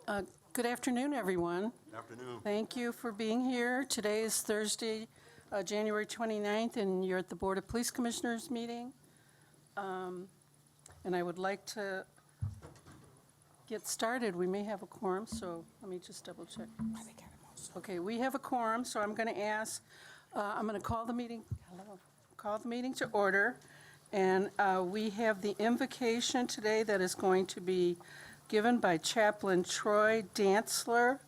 Good afternoon, everyone. Good afternoon. Thank you for being here. Today is Thursday, January 29th, and you're at the Board of Police Commissioners meeting. And I would like to get started. We may have a quorum, so let me just double check. Okay, we have a quorum, so I'm going to ask, I'm going to call the meeting to order. And we have the invocation today that is going to be given by Chaplain Troy Dantzler.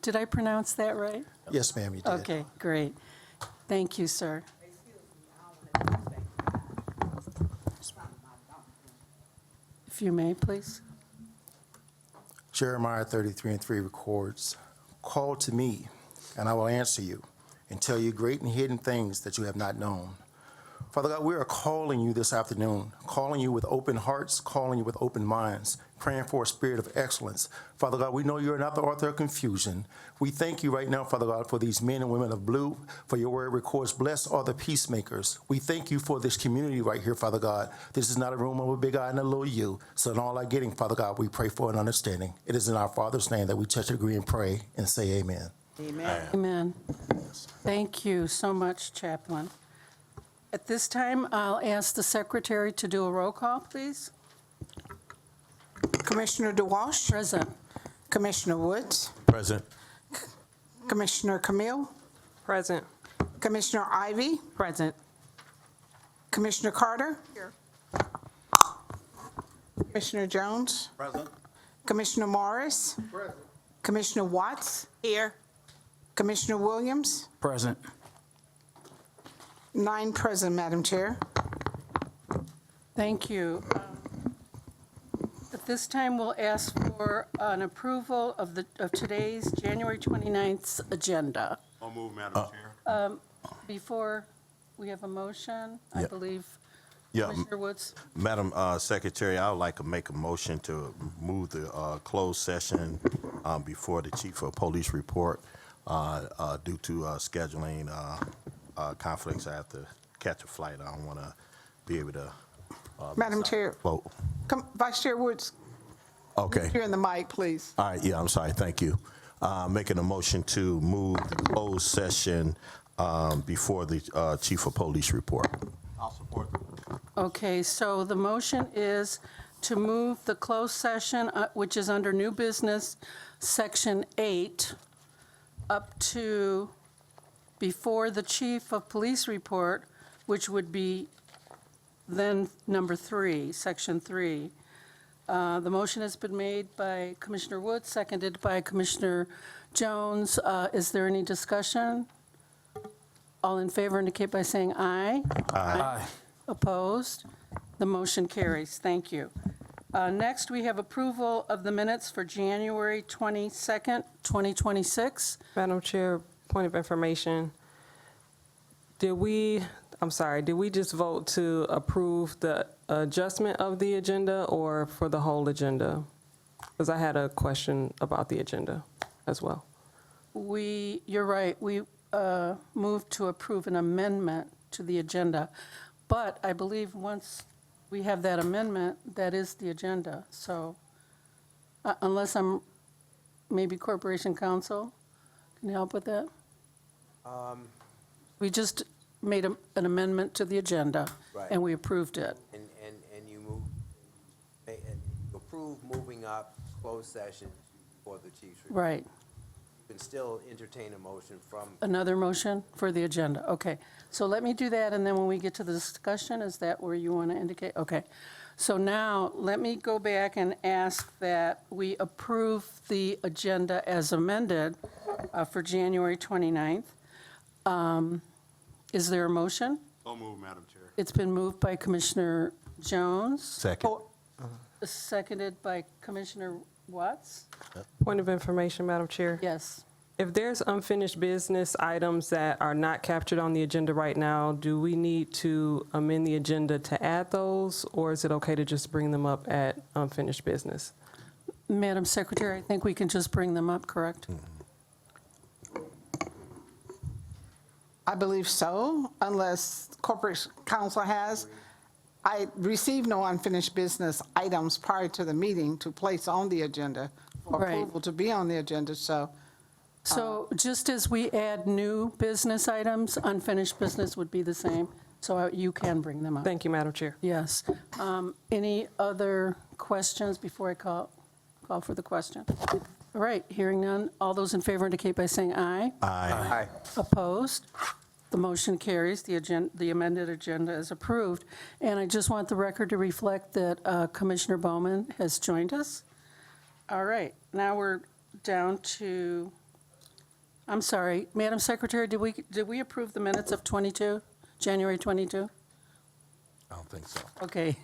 Did I pronounce that right? Yes, ma'am, you did. Okay, great. Thank you, sir. If you may, please. Jeremiah 33:3 records, "Call to me, and I will answer you, and tell you great and hidden things that you have not known." Father God, we are calling you this afternoon, calling you with open hearts, calling you with open minds, praying for a spirit of excellence. Father God, we know you're not the author of confusion. We thank you right now, Father God, for these men and women of blue, for your word records, blessed are the peacemakers. We thank you for this community right here, Father God. This is not a room of a big I and a little you. So in all our getting, Father God, we pray for an understanding. It is in our Father's name that we touch, agree, and pray, and say amen. Amen. Amen. Thank you so much, Chaplain. At this time, I'll ask the secretary to do a roll call, please. Commissioner DeWalsh, Present. Commissioner Woods, Present. Commissioner Camille, Present. Commissioner Ivy, Present. Commissioner Carter. Here. Commissioner Jones, Present. Commissioner Morris. Present. Commissioner Watts. Here. Commissioner Williams. Present. 9 present, Madam Chair. Thank you. At this time, we'll ask for an approval of today's January 29th agenda. I'll move, Madam Chair. Before we have a motion, I Yeah. believe, Yeah, Commissioner Woods. Madam Secretary, I would like to make a motion to move the closed session before the Chief of Police report due to scheduling conflicts. I have to catch a flight. I don't want to be able to. Madam Chair, Vote. Vice Chair Woods, Okay. here in the mic, please. All right. Yeah, I'm sorry. Thank you. Making a motion to move the closed session before the Chief of Police report. I'll support. Okay, so the motion is to move the closed session, which is under new business, Section 8, up to before the Chief of Police report, which would be then number 3, Section 3. The motion has been made by Commissioner Woods, seconded by Commissioner Jones. Is there any discussion? All in favor indicate by saying aye. Aye. Opposed? The motion carries. Thank you. Next, we have approval of the minutes for January 22nd, 2026. Madam Chair, point of information. Did we just vote to approve the adjustment of the agenda or for the whole agenda? Because I had a question about the agenda as well. You're right, we moved to approve an amendment to the agenda. But I believe once we have that amendment, that is the agenda. So unless maybe Corporation Counsel can help with that? We just made an amendment to the agenda, Right. and we approved it. And you move, and you approve moving up closed session for the chief's report. Right. You can still entertain a motion from, Another motion for the agenda, okay. So let me do that, and then when we get to the discussion, is that where you want to indicate? Okay. So now, let me go back and ask that we approve the agenda as amended for January 29th. Is there a motion? So move, Madam Chair. It's been moved by Commissioner Jones, Second. seconded by Commissioner Watts? Point of information, Madam Chair. Yes. If there's unfinished business items that are not captured on the agenda right now, do we need to amend the agenda to add those, or is it okay to just bring them up at unfinished business? Madam Secretary, I think we can just bring them up, correct? I believe so, unless Corporate Counsel has. I received no unfinished business items prior to the meeting to place on the agenda for Right. approval to be on the agenda, so So just as we add new business items, unfinished business would be the same, so you can bring them up. Thank you, Madam Chair. Yes. Any other questions before I call for the question? All right, hearing none. All those in favor indicate by saying aye. Aye. Opposed? The motion carries. The amended agenda is approved. And I just want the record to reflect that Commissioner Bowman has joined us. All right, now we're down to, I'm sorry, Madam Secretary, did we approve the minutes of 22, January 22? I don't think so. Okay,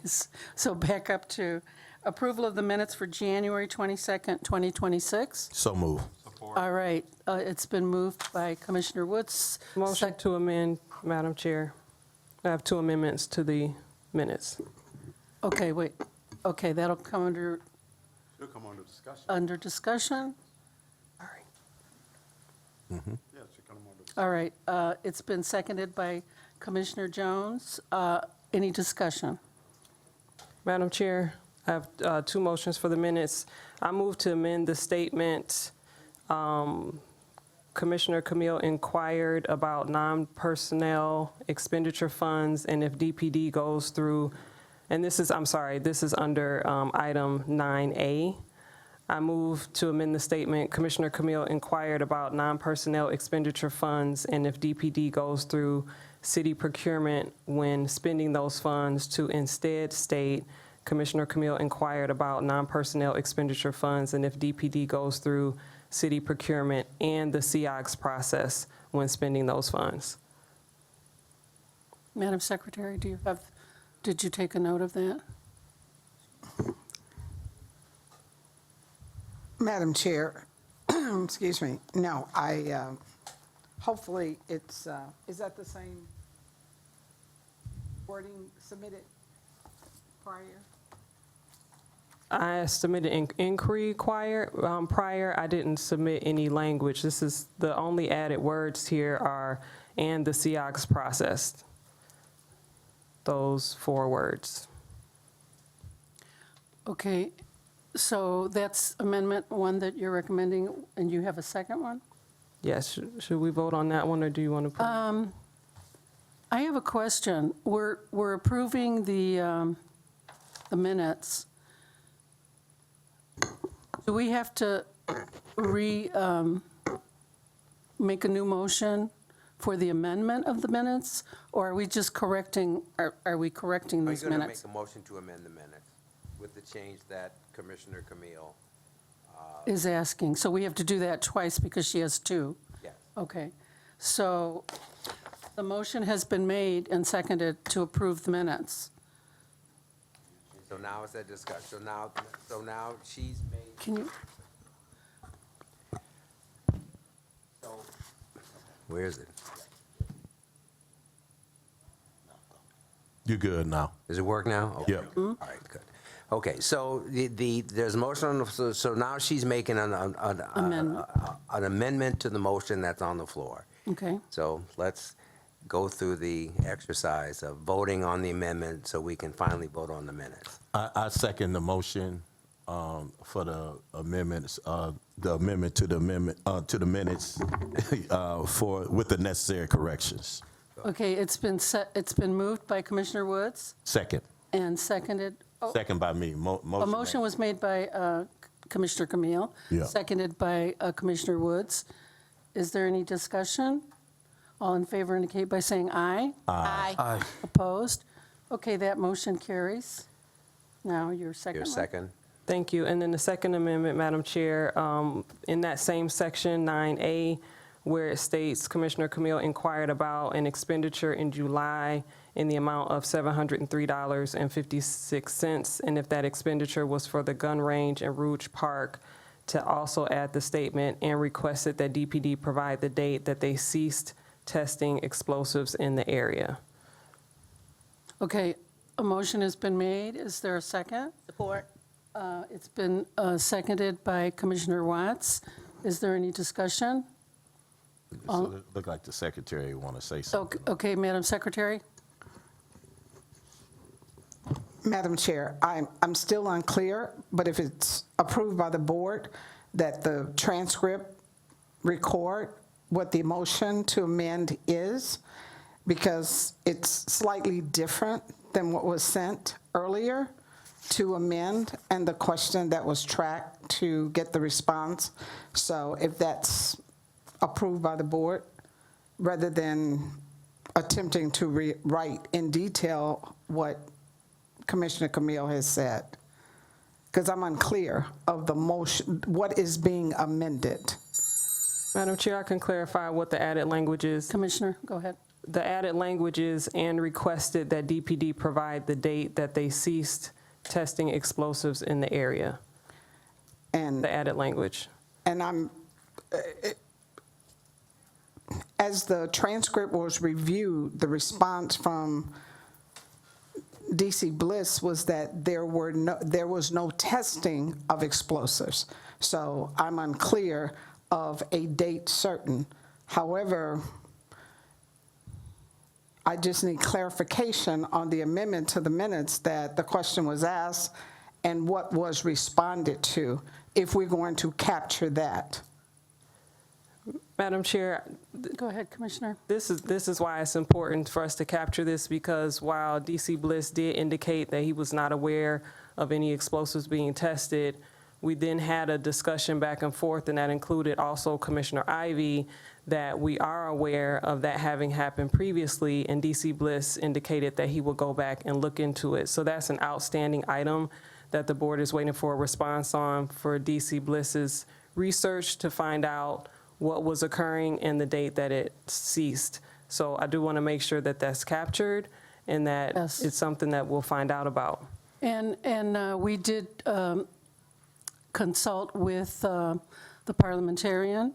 so back up to approval of the minutes for January 22nd, 2026. So move. All right, it's been moved by Commissioner Woods. Motion to amend, Madam Chair. I have two amendments to the minutes. Okay, wait. Okay, that'll come under It'll come under discussion. discussion? All right. Yeah, it should come under discussion. All right, it's been seconded by Commissioner Jones. Any discussion? Madam Chair, I have two motions for the minutes. I move to amend the statement, Commissioner Camille inquired about non-personnel expenditure funds, and if DPD goes through, and this is, I'm sorry, this is under item 9A. I move to amend the statement, Commissioner Camille inquired about non-personnel expenditure funds, and if DPD goes through city procurement when spending those funds, to instead state, Commissioner Camille inquired about non-personnel expenditure funds, and if DPD goes through city procurement and the CIOGS process when spending those funds. Madam Secretary, did you take a note of that? Madam Chair, excuse me, no, hopefully it's, is that the same wording submitted prior? I submitted inquiry prior. I didn't submit any language. This is, the only added words here are, and the CIOGS process. Those 4 words. Okay, so that's Amendment 1 that you're recommending, and you have a second one? Yes, should we vote on that one, or do you want to put? I have a question. We're approving the minutes. Do we have to make a new motion for the amendment of the minutes? Or are we just correcting, are we correcting Are you these going to make minutes? a motion to amend the minutes with the change that Commissioner Camille? Is asking. So we have to do that twice because she has 2. Yes. Okay. So the motion has been made and seconded to approve the minutes. So now it's that discussion. So now she's made, Can you, so, where is it? You're good now. Does it work now? Okay. Yeah. All right, good. Okay, so there's a motion on the, so now she's making an amendment to the motion that's on the floor. okay. So let's go through the exercise of voting on the amendment so we can finally vote on the minutes. I second the motion for the amendments, the amendment to the minutes with the necessary corrections. Okay, it's been moved by Commissioner Woods Second. and seconded. Oh, Second by me. a motion was made by Commissioner Camille, Yeah. seconded by Commissioner Woods. Is there any discussion? All in favor indicate by saying aye. Aye. Opposed? Okay, that motion carries. Now your second Your one. second? Thank you. And then the second amendment, Madam Chair, in that same section, 9A, where it states Commissioner Camille inquired about an expenditure in July in the amount of $703.56, and if that expenditure was for the gun range in Rouge Park, to also add the statement and requested that DPD provide the date that they ceased testing explosives in the area. Okay, a motion has been made. Is there a second? Support. It's been seconded by Commissioner Watts. Is there any discussion? Look like the secretary want to say something. Okay, Madam Secretary? Madam Chair, I'm still unclear, but if it's approved by the board, that the transcript record what the motion to amend is, because it's slightly different than what was sent earlier to amend, and the question that was tracked to get the response. So if that's approved by the board, rather than attempting to rewrite in detail what Commissioner Camille has said, because I'm unclear of the motion, what is being amended. Madam Chair, I can clarify what the added language is. Commissioner, go ahead. The added language is, and requested that DPD provide the date that they ceased testing explosives in the area. And The added language. And as the transcript was reviewed, the response from DC Bliss was that there was no testing of explosives. So I'm unclear of a date certain. However, I just need clarification on the amendment to the minutes that the question was asked and what was responded to, if we're going to capture that. Madam Chair, Go ahead, Commissioner. this is why it's important for us to capture this, because while DC Bliss did indicate that he was not aware of any explosives being tested, we then had a discussion back and forth, and that included also Commissioner Ivey, that we are aware of that having happened previously, and DC Bliss indicated that he will go back and look into it. So that's an outstanding item that the board is waiting for a response on for DC Bliss's research to find out what was occurring and the date that it ceased. So I do want to make sure that that's captured and that Yes. it's something that we'll find out about. And we did consult with the parliamentarian,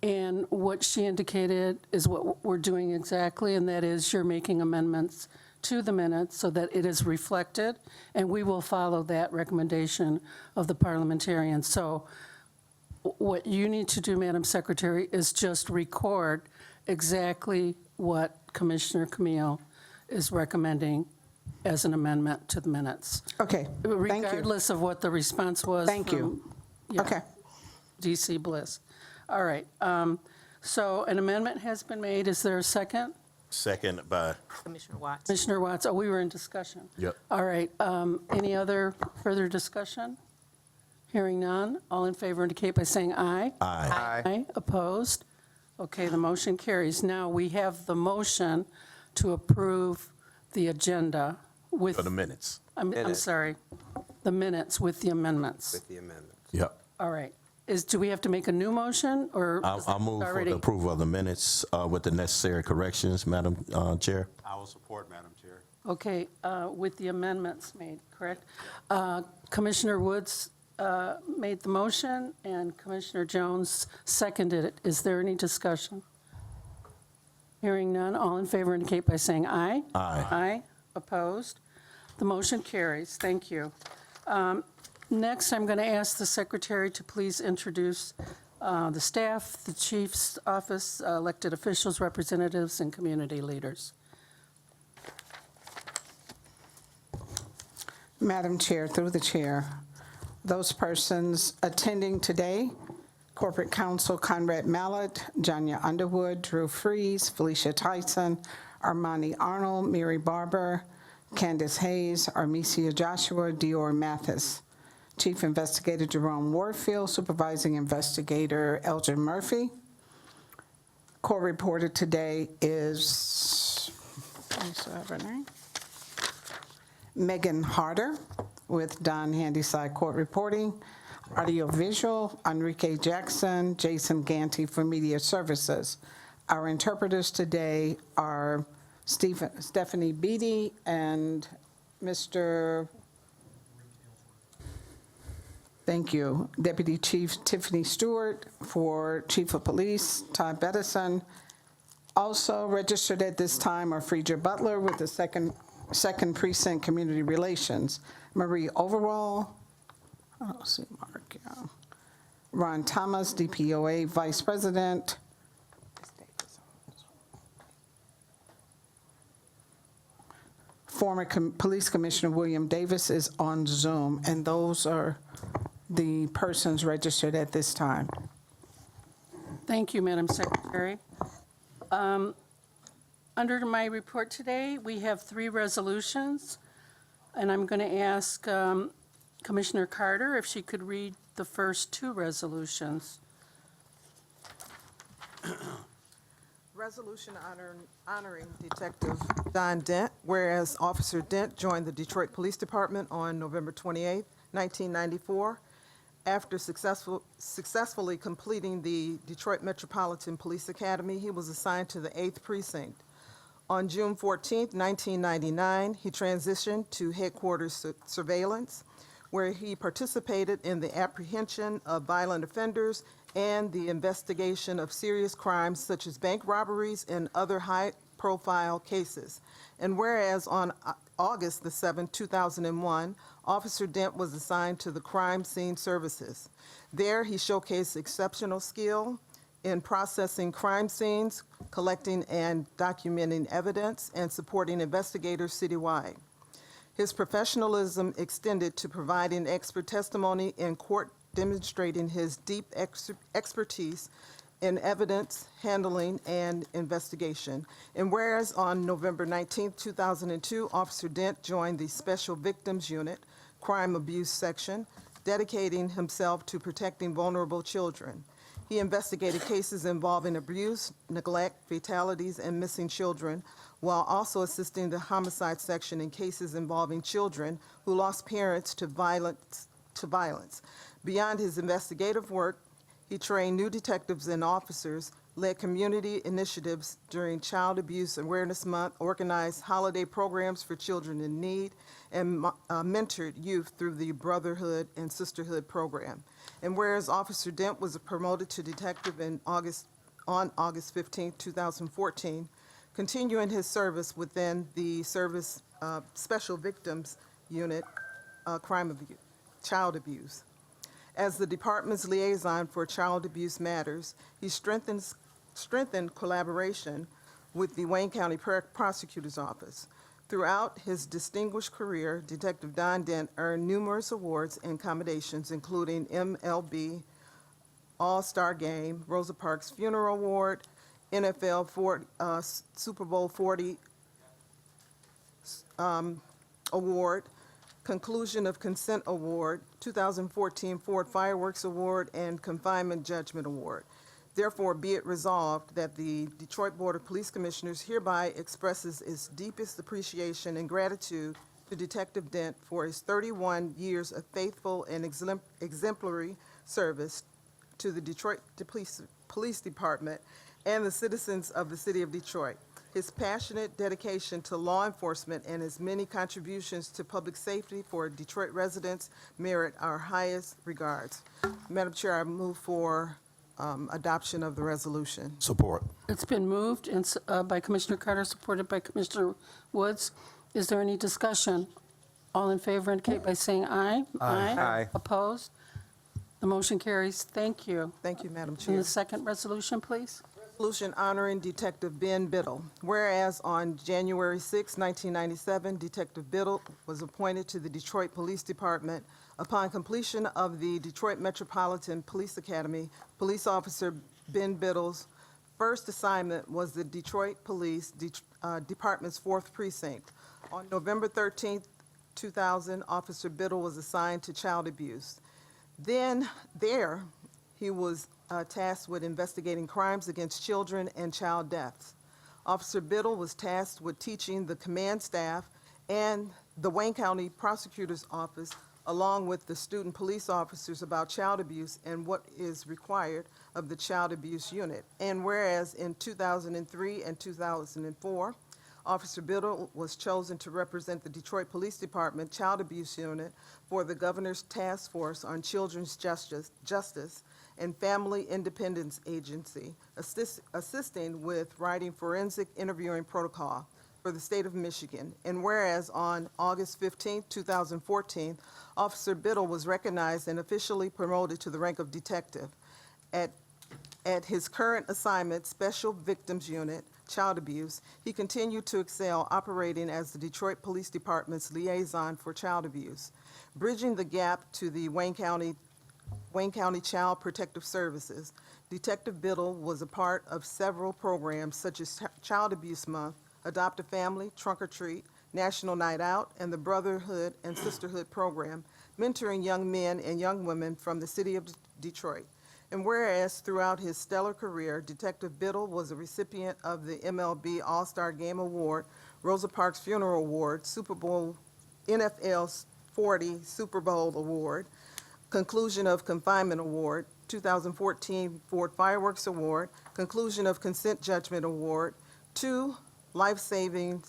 and what she indicated is what we're doing exactly, and that is you're making amendments to the minutes so that it is reflected, and we will follow that recommendation of the parliamentarian. So what you need to do, Madam Secretary, is just record exactly what Commissioner Camille is recommending as an amendment to the minutes, Okay, thank you. regardless of what the response was. Thank you. from, yeah, Okay, DC Bliss. All right. So an amendment has been made. Is there a second? Second by, Commissioner Watts. Commissioner Watts, oh, we were in discussion. Yep. All right. Any other further discussion? Hearing none. All in favor indicate by saying aye. aye. Aye. Opposed? Okay, the motion carries. Now, we have the motion to approve the agenda with, For the minutes. I'm Minutes. sorry, the minutes with the amendments. With the amendments. Yep. All right. Do we have to make a new motion, or? is I'll it move for already- the approval of the minutes with the necessary corrections, Madam Chair. I will support, Madam Chair. Okay, with the amendments made, correct? Commissioner Woods made the motion, and Commissioner Jones seconded it. Is there any discussion? Hearing none, all in favor indicate by saying aye. Aye. Aye. Opposed? The motion carries. Thank you. Next, I'm going to ask the secretary to please introduce the staff, the chief's office, elected officials, representatives, and community leaders. Madam Chair, through the chair, those persons attending today: Corporate Counsel Conrad Mallett, Janya Underwood, Drew Freeze, Felicia Tyson, Armani Arnold, Mary Barber, Candace Hayes, Armesia Joshua, Dior Mathis. Chief Investigator Jerome Warfield, Supervising Investigator Elgin Murphy. Court reporter today is, what's her name? Megan Harder with Don Handyside Court Reporting. Audiovisual, Enrique Jackson, Jason Ganty for Media Services. Our interpreters today are Stephanie Beatty and Mr. Thank you. Deputy Chief Tiffany Stewart for Chief of Police, Todd Bettison. Also registered at this time are Friedrich Butler with the Second Precinct Community Relations, Marie Overall, I don't see Mark, yeah. Ron Thomas, DPOA Vice President. former Police Commissioner William Davis is on Zoom, and those are the persons registered at this time. Thank you, Madam Secretary. Under my report today, we have 3 resolutions, and I'm going to ask Commissioner Carter if she could read the first 2 resolutions. Resolution honoring Detective Don Dent, whereas Officer Dent joined the Detroit Police Department on November 28, 1994. After successfully completing the Detroit Metropolitan Police Academy, he was assigned to the 8th Precinct. On June 14, 1999, he transitioned to headquarters surveillance, where he participated in the apprehension of violent offenders and the investigation of serious crimes such as bank robberies and other high-profile cases. And whereas on August the 7th, 2001, Officer Dent was assigned to the Crime Scene Services. There, he showcased exceptional skill in processing crime scenes, collecting and documenting evidence, and supporting investigators citywide. His professionalism extended to providing expert testimony in court, demonstrating his deep expertise in evidence handling and investigation. And whereas on November 19, 2002, Officer Dent joined the Special Victims Unit, Crime Abuse Section, dedicating himself to protecting vulnerable children. He investigated cases involving abuse, neglect, fatalities, and missing children, while also assisting the homicide section in cases involving children who lost parents to violence. Beyond his investigative work, he trained new detectives and officers, led community initiatives during Child Abuse Awareness Month, organized holiday programs for children in need, and mentored youth through the Brotherhood and Sisterhood program. And whereas Officer Dent was promoted to detective on August 15, 2014, continuing his service within the Service Special Victims Unit, Child Abuse. As the department's liaison for child abuse matters, he strengthened collaboration with the Wayne County Prosecutor's Office. Throughout his distinguished career, Detective Don Dent earned numerous awards and commendations, including MLB All-Star Game, Rosa Parks Funeral Award, NFL Super Bowl 40 Award, Conclusion of Consent Award, 2014 Ford Fireworks Award, and Confinement Judgment Award. Therefore, be it resolved that the Detroit Board of Police Commissioners hereby expresses its deepest appreciation and gratitude to Detective Dent for his 31 years of faithful and exemplary service to the Detroit Police Department and the citizens of the city of Detroit. His passionate dedication to law enforcement and his many contributions to public safety for Detroit residents merit our highest regards. Madam Chair, I move for adoption of the resolution. Support. It's been moved by Commissioner Carter, supported by Commissioner Woods. Is there any discussion? All in favor indicate by saying aye. Aye. Opposed? The motion carries. Thank you. Thank you, Madam And Chair. the second resolution, please. Resolution honoring Detective Ben Biddle. Whereas on January 6, 1997, Detective Biddle was appointed to the Detroit Police Department. Upon completion of the Detroit Metropolitan Police Academy, Police Officer Ben Biddle's first assignment was the Detroit Police Department's 4th Precinct. On November 13, 2000, Officer Biddle was assigned to child abuse. Then there, he was tasked with investigating crimes against children and child deaths. Officer Biddle was tasked with teaching the command staff and the Wayne County Prosecutor's Office, along with the student police officers, about child abuse and what is required of the Child Abuse Unit. And whereas in 2003 and 2004, Officer Biddle was chosen to represent the Detroit Police Department Child Abuse Unit for the Governor's Task Force on Children's Justice and Family Independence Agency, assisting with writing forensic interviewing protocol for the state of Michigan. And whereas on August 15, 2014, Officer Biddle was recognized and officially promoted to the rank of detective. At At his current assignment, Special Victims Unit, Child Abuse, he continued to excel operating as the Detroit Police Department's liaison for child abuse, bridging the gap to the Wayne County Child Protective Services. Detective Biddle was a part of several programs such as Child Abuse Month, Adopt a Family, Trunk or Treat, National Night Out, and the Brotherhood and Sisterhood Program, mentoring young men and young women from the city of Detroit. And whereas throughout his stellar career, Detective Biddle was a recipient of the MLB All-Star Game Award, Rosa Parks Funeral Award, Super Bowl, NFL 40 Super Bowl Award, Conclusion of Confinement Award, 2014 Ford Fireworks Award, Conclusion of Consent Judgment Award, 2 Life-Saving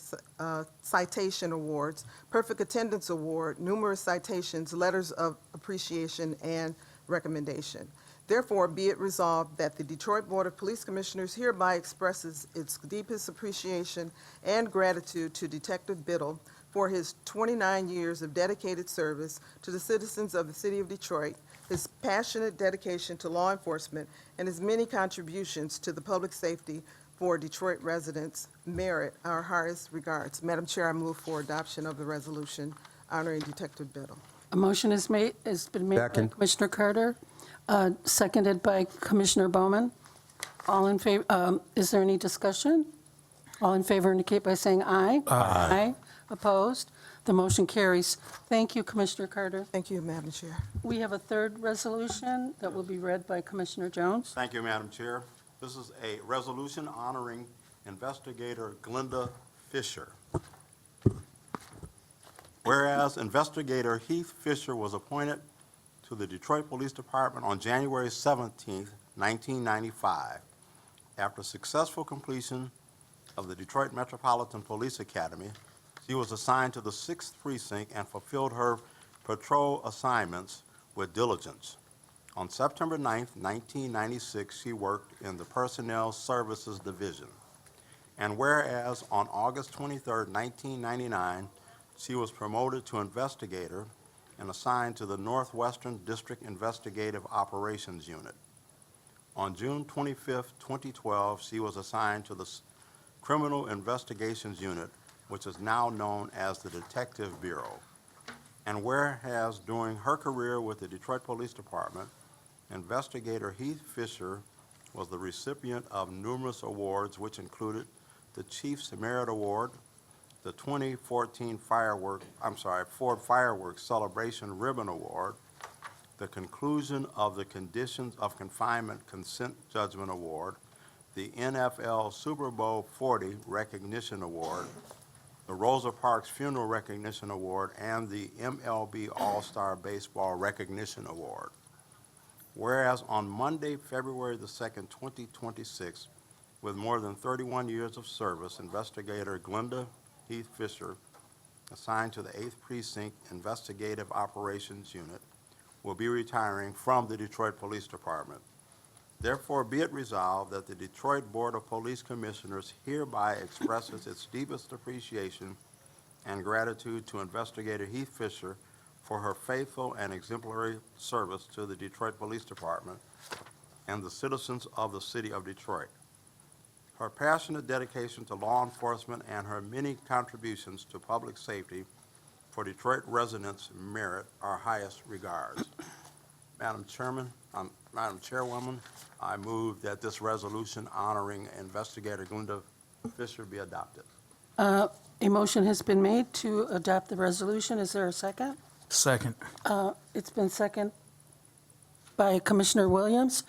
Citation Awards, Perfect Attendance Award, numerous citations, letters of appreciation, and recommendation. Therefore, be it resolved that the Detroit Board of Police Commissioners hereby expresses its deepest appreciation and gratitude to Detective Biddle for his 29 years of dedicated service to the citizens of the city of Detroit, his passionate dedication to law enforcement, and his many contributions to the public safety for Detroit residents merit our highest regards. Madam Chair, I move for adoption of the resolution honoring Detective Biddle. A motion has been made by Second. Commissioner Carter, seconded by Commissioner Bowman. All in favor, is there any discussion? All in favor indicate by saying aye. Aye. Opposed? The motion carries. Thank you, Commissioner Carter. Thank you, Madam Chair. We have a third resolution that will be read by Commissioner Jones. Thank you, Madam Chair. This is a resolution honoring Investigator Glenda Fisher. Whereas Investigator Heath Fisher was appointed to the Detroit Police Department on January 17, 1995, after successful completion of the Detroit Metropolitan Police Academy, she was assigned to the 6th Precinct and fulfilled her patrol assignments with diligence. On September 9, 1996, she worked in the Personnel Services Division. And whereas on August 23, 1999, she was promoted to investigator and assigned to the Northwestern District Investigative Operations Unit. On June 25, 2012, she was assigned to the Criminal Investigations Unit, which is now known as the Detective Bureau. And whereas during her career with the Detroit Police Department, Investigator Heath Fisher was the recipient of numerous awards, which included the Chief's Merit Award, the 2014 Ford Fireworks Celebration Ribbon Award, the conclusion of the Conditions of Confinement Consent Judgment Award, the NFL Super Bowl 40 Recognition Award, the Rosa Parks Funeral Recognition Award, and the MLB All-Star Baseball Recognition Award. Whereas on Monday, February the 2nd, 2026, with more than 31 years of service, Investigator Glenda Heath Fisher, assigned to the 8th Precinct Investigative Operations Unit, will be retiring from the Detroit Police Department. Therefore, be it resolved that the Detroit Board of Police Commissioners hereby expresses its deepest appreciation and gratitude to Investigator Heath Fisher for her faithful and exemplary service to the Detroit Police Department and the citizens of the city of Detroit. Her passionate dedication to law enforcement and her many contributions to public safety for Detroit residents merit our highest regards. Madam Chairwoman, I move that this resolution honoring Investigator Glenda Fisher be adopted. A motion has been made to adopt the resolution. Is there a second? Second. It's been seconded by Commissioner Williams.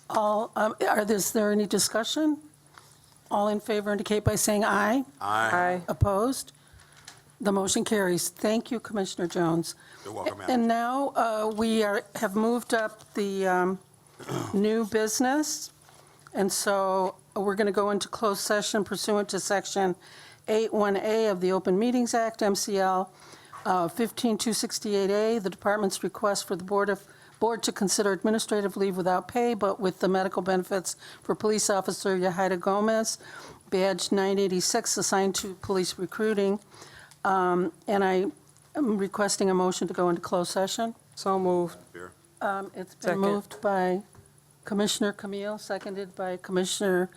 Is there any discussion? All in favor indicate by saying aye. Aye. Opposed? The motion carries. Thank you, Commissioner Jones. You're welcome, Madam And now we have moved up the new business, and so we're going to go into closed session pursuant to Section 81A of the Open Meetings Act, MCL 15268A, the department's request for the board to consider administrative leave without pay, but with the medical benefits for police officer Yahida Gomez, badge 986, assigned to police recruiting. And I am requesting a motion to go into closed session. So moved. Here. It's been Second. moved by Commissioner Camille, seconded by Commissioner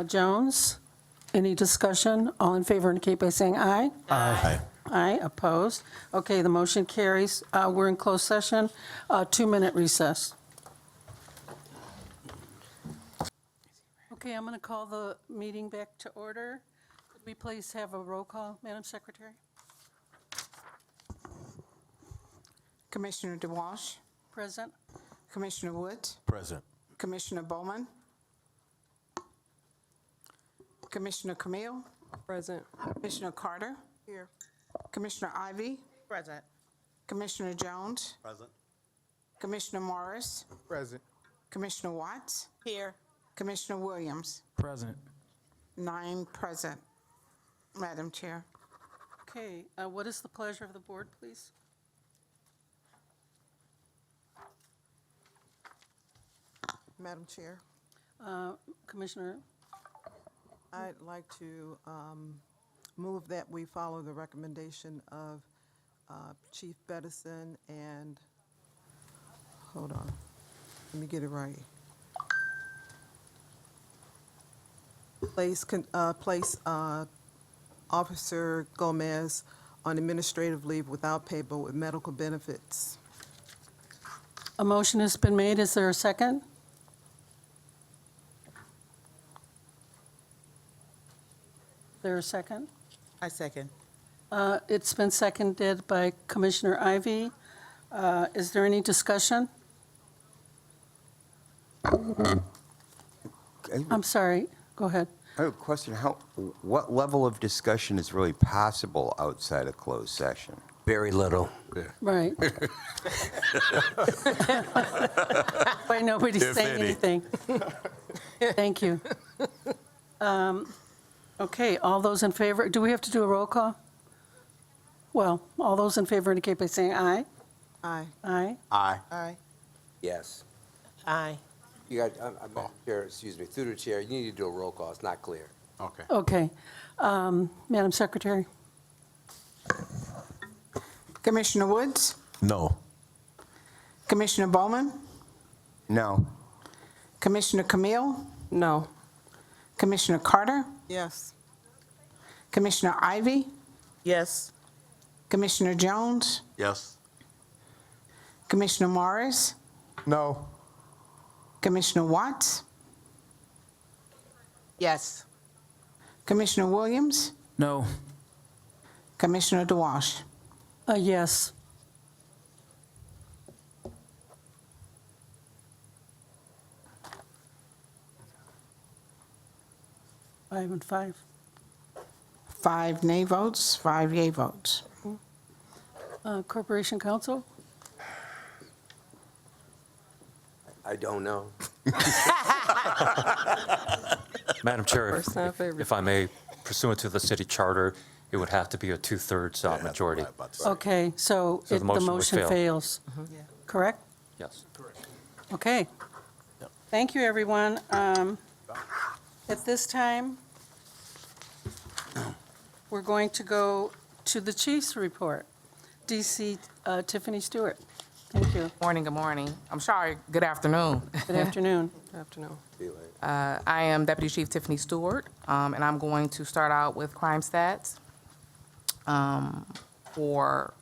Jones. Any discussion? All in favor indicate by saying aye. Aye. Aye, opposed? Okay, the motion carries. We're in closed session. 2-minute recess. Okay, I'm going to call the meeting back to order. Could we please have a roll call, Madam Secretary? Commissioner DeWalsh, Present? Commissioner Woods, Present. Commissioner Bowman, Commissioner Camille, Present. Commissioner Carter, Here. Commissioner Ivy, Present. Commissioner Jones, Present. Commissioner Morris, Present. Commissioner Watts, Here. Commissioner Williams. Present. 9 present. Madam Chair. Okay, what is the pleasure of the board, please? Madam Chair, Commissioner, I'd like to move that we follow the recommendation of Chief Bedison and, hold on, let me get it right. Place Officer Gomez on administrative leave without pay but with medical benefits. a motion has been made. Is there a second? Is there a second? I second. It's been seconded by Commissioner Ivy. Is there any discussion? I'm sorry, go ahead. I have a question. What level of discussion is really possible outside of closed session? Very little. Right. Why nobody's If saying any. anything? Thank you. Okay, all those in favor, do we have to do a roll call? Well, all those in favor indicate by saying aye. Aye. Aye. Aye. Aye. Yes. Aye. You got, Madam Chair, excuse me, through the chair, you need to do a roll call. It's not clear. Okay. Okay. Madam Secretary? Commissioner Woods, No. Commissioner Bowman, No. Commissioner Camille, No. Commissioner Carter, Yes. Commissioner Ivy, Yes. Commissioner Jones, Yes. Commissioner Morris, No. Commissioner Watts, Yes. Commissioner Williams, No. Commissioner DeWalsh. Yes. Five and five. 5 nay votes, 5 yea votes. Corporation Counsel? I don't know. Madam Chair, First time favorite. if I may, pursuant to the city charter, it would have to be a two-thirds majority. Right about to say. Okay, so So the the motion would motion fail. fails. Correct? Yes. Okay. Thank you, everyone. At this time, we're going to go to the chief's report. DC Tiffany Stewart. Thank you. Morning, good morning. I'm sorry, good afternoon. Good afternoon. Good afternoon. I am Deputy Chief Tiffany Stewart, and I'm going to start out with crime stats for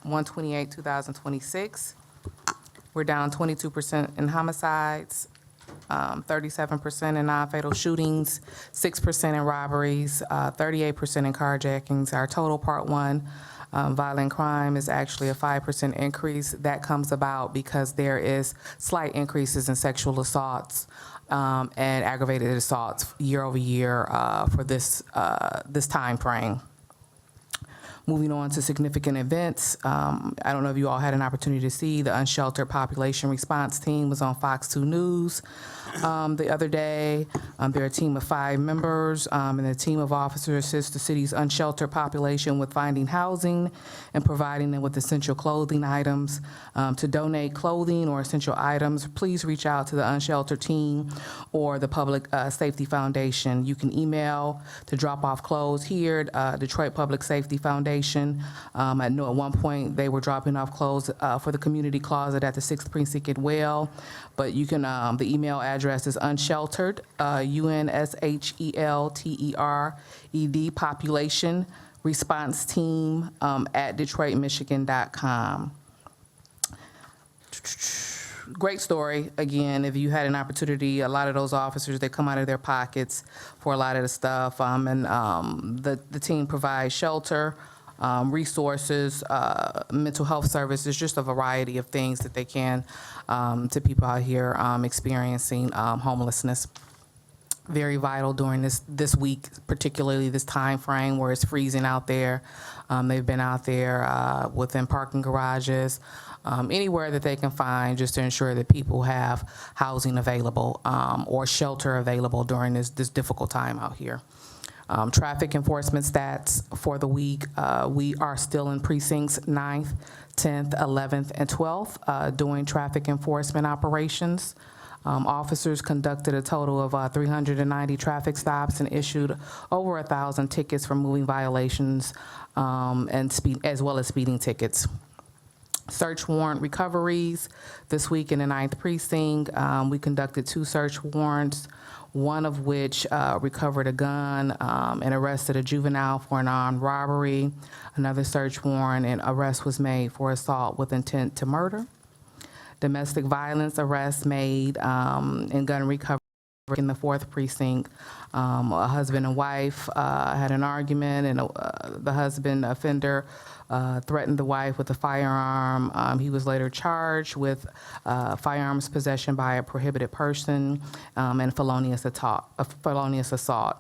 1/28/2026. We're down 22% in homicides, 37% in non-fatal shootings, 6% in robberies, 38% in carjackings. Our total Part 1 violent crime is actually a 5% increase. That comes about because there is slight increases in sexual assaults and aggravated assaults year over year for this time frame. Moving on to significant events, I don't know if you all had an opportunity to see the Unsheltered Population Response Team was on Fox 2 News the other day. They're a team of 5 members, and the team of officers assists the city's unsheltered population with finding housing and providing them with essential clothing items. To donate clothing or essential items, please reach out to the Unsheltered team or the Public Safety Foundation. You can email to drop off clothes here, Detroit Public Safety Foundation, segregation. I know at one point they were dropping off clothes for the community closet at the 6th Precinct at Well, but you can, the email address is unsheltered, UNSHELTERED, population response team at DetroitMichigan.com. Great story. Again, if you had an opportunity, a lot of those officers, they come out of their pockets for a lot of the stuff. The team provides shelter, resources, mental health services, just a variety of things that they can to people out here experiencing homelessness. Very vital during this week, particularly this time frame where it's freezing out there. They've been out there within parking garages, anywhere that they can find, just to ensure that people have housing available or shelter available during this difficult time out here. Traffic enforcement stats for the week, we are still in precincts 9th, 10th, 11th, and 12th doing traffic enforcement operations. Officers conducted a total of 390 traffic stops and issued over 1,000 tickets for moving violations as well as speeding tickets. Search warrant recoveries this week in the 9th Precinct. We conducted 2 search warrants, one of which recovered a gun and arrested a juvenile for an armed robbery. Another search warrant and arrest was made for assault with intent to murder. Domestic violence arrests made and gun recovery in the 4th Precinct. A husband and wife had an argument, and the husband offender threatened the wife with a firearm. He was later charged with firearms possession by a prohibited person and felonious assault.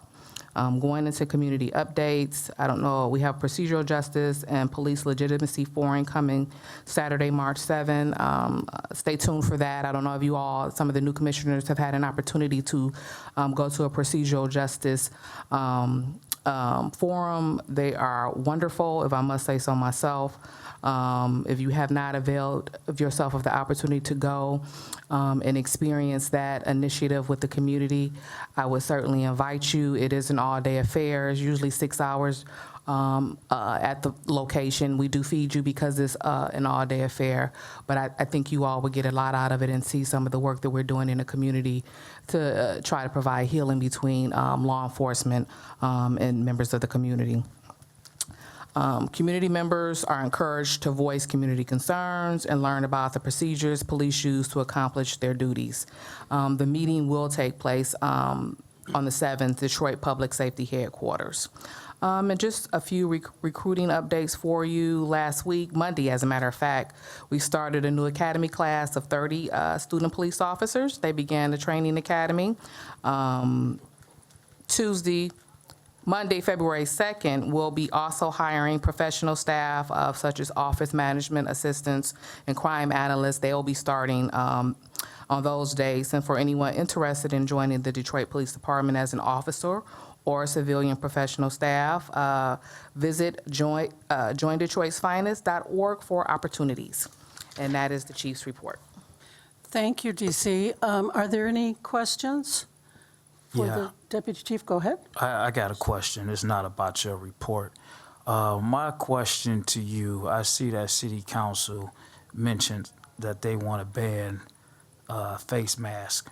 Going into community updates, I don't know, we have procedural justice and police legitimacy forum coming Saturday, March 7. Stay tuned for that. I don't know if you all, some of the new commissioners have had an opportunity to go to a procedural justice forum. They are wonderful, if I must say so myself. If you have not availed of yourself of the opportunity to go and experience that initiative with the community, I would certainly invite you. It is an all-day affair. It's usually 6 hours at the location. We do feed you because it's an all-day affair, but I think you all would get a lot out of it and see some of the work that we're doing in the community to try to provide healing between law enforcement and members of the community. Community members are encouraged to voice community concerns and learn about the procedures police use to accomplish their duties. The meeting will take place on the 7th, Detroit Public Safety Headquarters. And just a few recruiting updates for you. Last week, Monday, as a matter of fact, we started a new academy class of 30 student police officers. They began the training academy. Monday, February 2nd, we'll be also hiring professional staff such as office management assistants and crime analysts. They'll be starting on those days. And for anyone interested in joining the Detroit Police Department as an officer or civilian professional staff, visit joindetroitsfinest.org for opportunities. And that is the Chief's report. Thank you, DC. Are there any questions for the Deputy Chief? Go ahead. I got a question. It's not about your report. My question to you, I see that City Council mentioned that they want to ban face mask.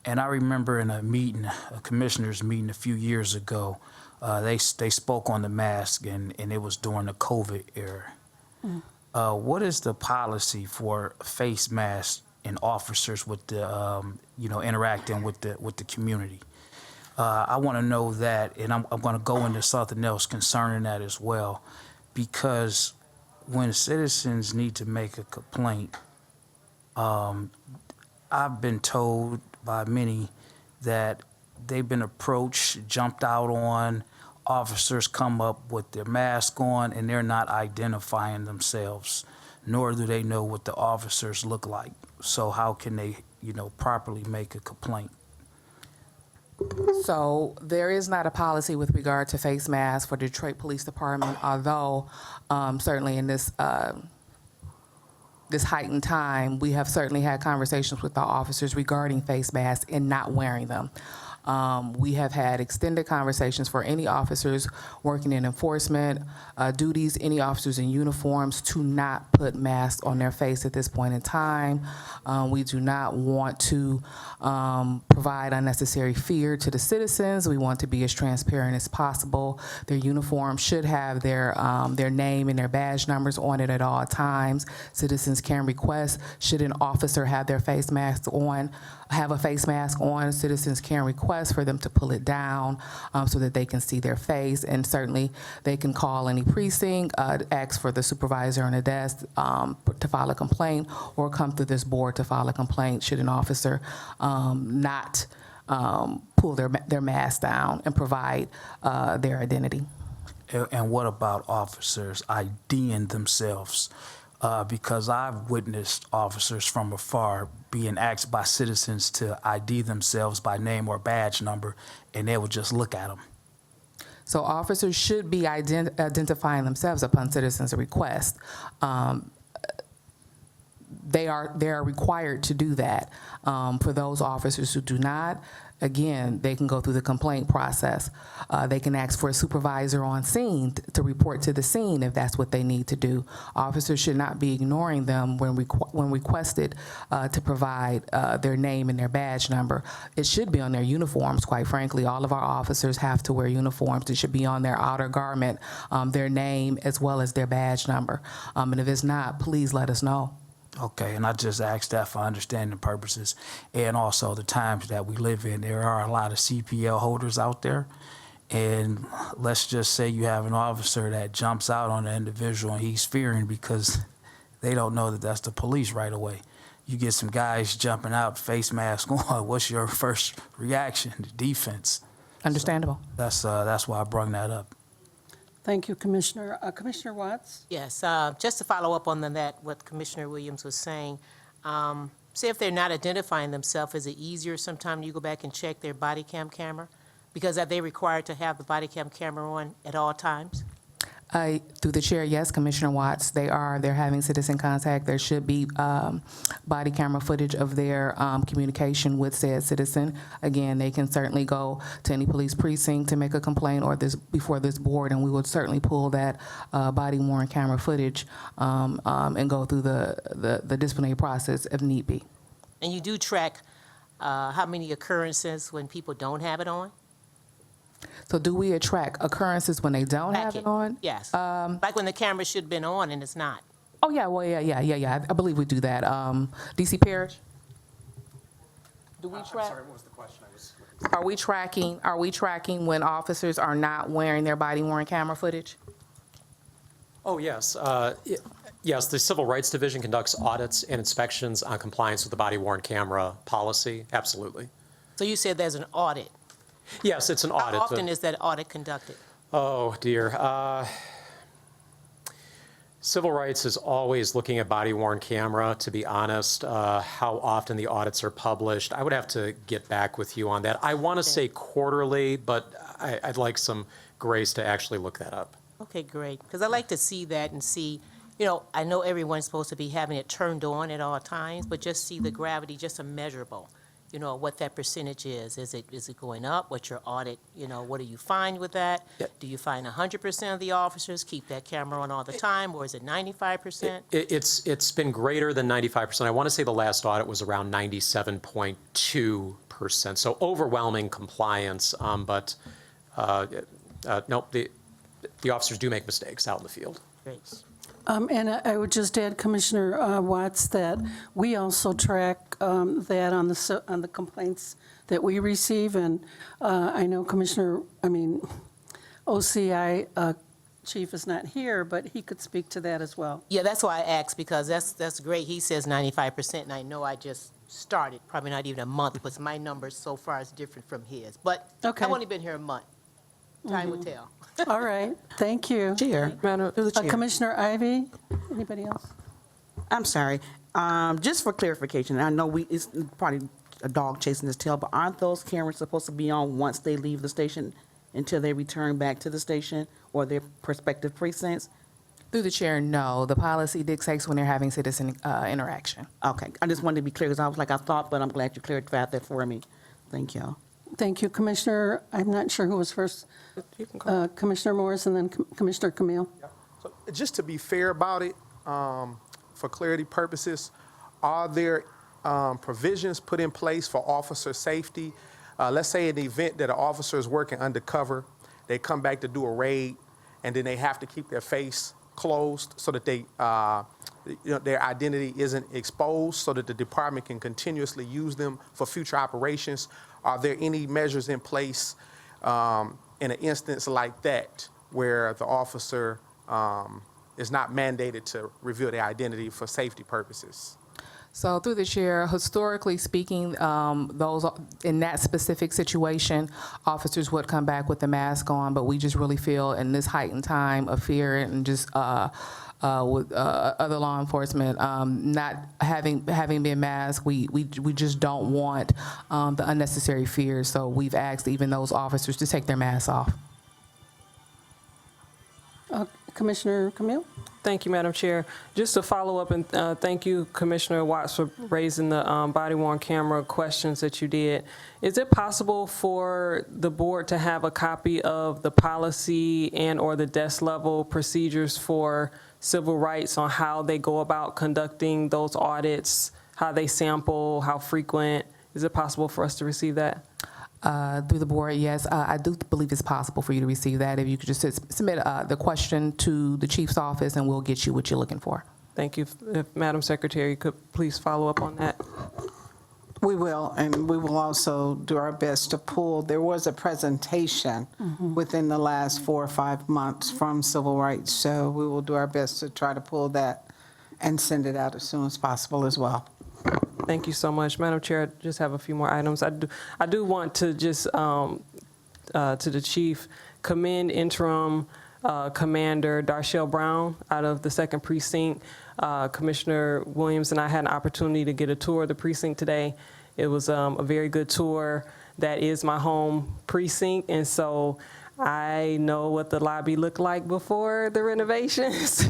And I remember in a meeting, a commissioners meeting a few years ago, they spoke on the mask, and it was during the COVID era. What is the policy for face masks and officers with the, interacting with the community? I want to know that, and I'm going to go into something else concerning that as well, because when citizens need to make a complaint, I've been told by many that they've been approached, jumped out on, officers come up with their mask on, and they're not identifying themselves, nor do they know what the officers look like. So how can they, properly make a complaint? So there is not a policy with regard to face masks for Detroit Police Department, although certainly in this heightened time, we have certainly had conversations with our officers regarding face masks and not wearing them. We have had extended conversations for any officers working in enforcement duties, any officers in uniforms, to not put masks on their face at this point in time. We do not want to provide unnecessary fear to the citizens. We want to be as transparent as possible. Their uniform should have their name and their badge numbers on it at all times. Citizens can request, should an officer have their face mask on, have a face mask on, citizens can request for them to pull it down so that they can see their face. And certainly they can call any precinct, ask for the supervisor on the desk to file a complaint, or come through this board to file a complaint should an officer not pull their mask down and provide their identity. And what about officers IDing themselves? Because I've witnessed officers from afar being asked by citizens to ID themselves by name or badge number, and they would just look at them. So officers should be identifying themselves upon citizens' request. They are required to do that. For those officers who do not, again, they can go through the complaint process. They can ask for a supervisor on scene to report to the scene if that's what they need to do. Officers should not be ignoring them when requested to provide their name and their badge number. It should be on their uniforms, quite frankly. All of our officers have to wear uniforms. It should be on their outer garment, their name as well as their badge number. And if it's not, please let us know. Okay, and I just asked that for understanding purposes, and also the times that we live in. There are a lot of CPL holders out there, and let's just say you have an officer that jumps out on an individual and he's fearing because they don't know that that's the police right away. You get some guys jumping out, face mask on, what's your first reaction? The defense. Understandable. So that's why I brought that up. Thank you, Commissioner. Commissioner Watts? Yes, just to follow up on that, what Commissioner Williams was saying, say if they're not identifying themselves, is it easier sometime you go back and check their body cam camera? Because are they required to have the body cam camera on at all times? Through the chair, yes, Commissioner Watts, they're having citizen contact. There should be body camera footage of their communication with said citizen. Again, they can certainly go to any police precinct to make a complaint or before this board, and we would certainly pull that body worn camera footage and go through the disciplinary process if need be. And you do track how many occurrences when people don't have it on? So do we track occurrences when they don't have it on? Yes. Like when the camera should have been on and it's not. Oh, yeah, well, yeah. I believe we do that. DC Parrish? Do we track? I'm sorry, what was the question? Are we tracking when officers are not wearing their body worn camera footage? Oh, yes. Yes, the Civil Rights Division conducts audits and inspections on compliance with the body-worn camera policy. Absolutely. So you said there's an audit. Yes, it's an audit. How often is that audit conducted? Oh, dear. Civil Rights is always looking at body-worn camera, to be honest. How often the audits are published, I would have to get back with you on that. I want to say quarterly, but I'd like some grace to actually look that up. Okay, great. Because I like to see that and see, I know everyone's supposed to be having it turned on at all times, but just see the gravity, just a measurable, what that percentage is. Is it going up? What's your audit? What do you find with that? Yep. Do you find 100% of the officers keep that camera on all the time, or is it 95%? It's been greater than 95%. I want to say the last audit was around 97.2%. So overwhelming compliance, but no, the officers do make mistakes out in the field. Great. And I would just add, Commissioner Watts, that we also track that on the complaints that we receive. And I know OCI Chief is not here, but he could speak to that as well. Yeah, that's why I asked, because that's great. He says 95%, and I know I just started, probably not even a month, but my numbers so far is different from his. But Okay. I've only been here a month. Time will tell. All right, thank you. Chair, through the chair. Commissioner Ivey, anybody else? I'm sorry. Just for clarification, I know it's probably a dog chasing his tail, but aren't those cameras supposed to be on once they leave the station until they return back to the station or their prospective precincts? Through the chair, no. The policy dictates when they're having citizen interaction. Okay, I just wanted to be clear because I was like, I thought, but I'm glad you clarified that for me. Thank you. Thank you, Commissioner. I'm not sure who was first. You can go. Commissioner Morris and then Commissioner Camille. So just to be fair about it, for clarity purposes, are there provisions put in place for officer safety? Let's say in the event that an officer is working undercover, they come back to do a raid, and then they have to keep their face closed so that they, their identity isn't exposed, so that the department can continuously use them for future operations. Are there any measures in place in an instance like that where the officer is not mandated to reveal their identity for safety purposes? So through the chair, historically speaking, those in that specific situation, officers would come back with the mask on, but we just really feel in this heightened time of fear and just with other law enforcement not having been masked, we just don't want the unnecessary fear. So we've asked even those officers to take their masks off. Commissioner Camille? Thank you, Madam Chair. Just to follow up, and thank you, Commissioner Watts, for raising the body-worn camera questions that you did. Is it possible for the board to have a copy of the policy and or the desk level procedures for civil rights on how they go about conducting those audits, how they sample, how frequent? Is it possible for us to receive that? Through the board, yes. I do believe it's possible for you to receive that. If you could just submit the question to the chief's office, and we'll get you what you're looking for. Thank you. If Madam Secretary could please follow up on that. We will, and we will also do our best to pull. There was a presentation within the last 4 or 5 months from Civil Rights, so we will do our best to try to pull that and send it out as soon as possible as well. Thank you so much. Madam Chair, I just have a few more items. I do want to just, to the chief, commend interim Commander Darshell Brown out of the 2nd Precinct. Commissioner Williams and I had an opportunity to get a tour of the precinct today. It was a very good tour. That is my home precinct, and so I know what the lobby looked like before the renovations.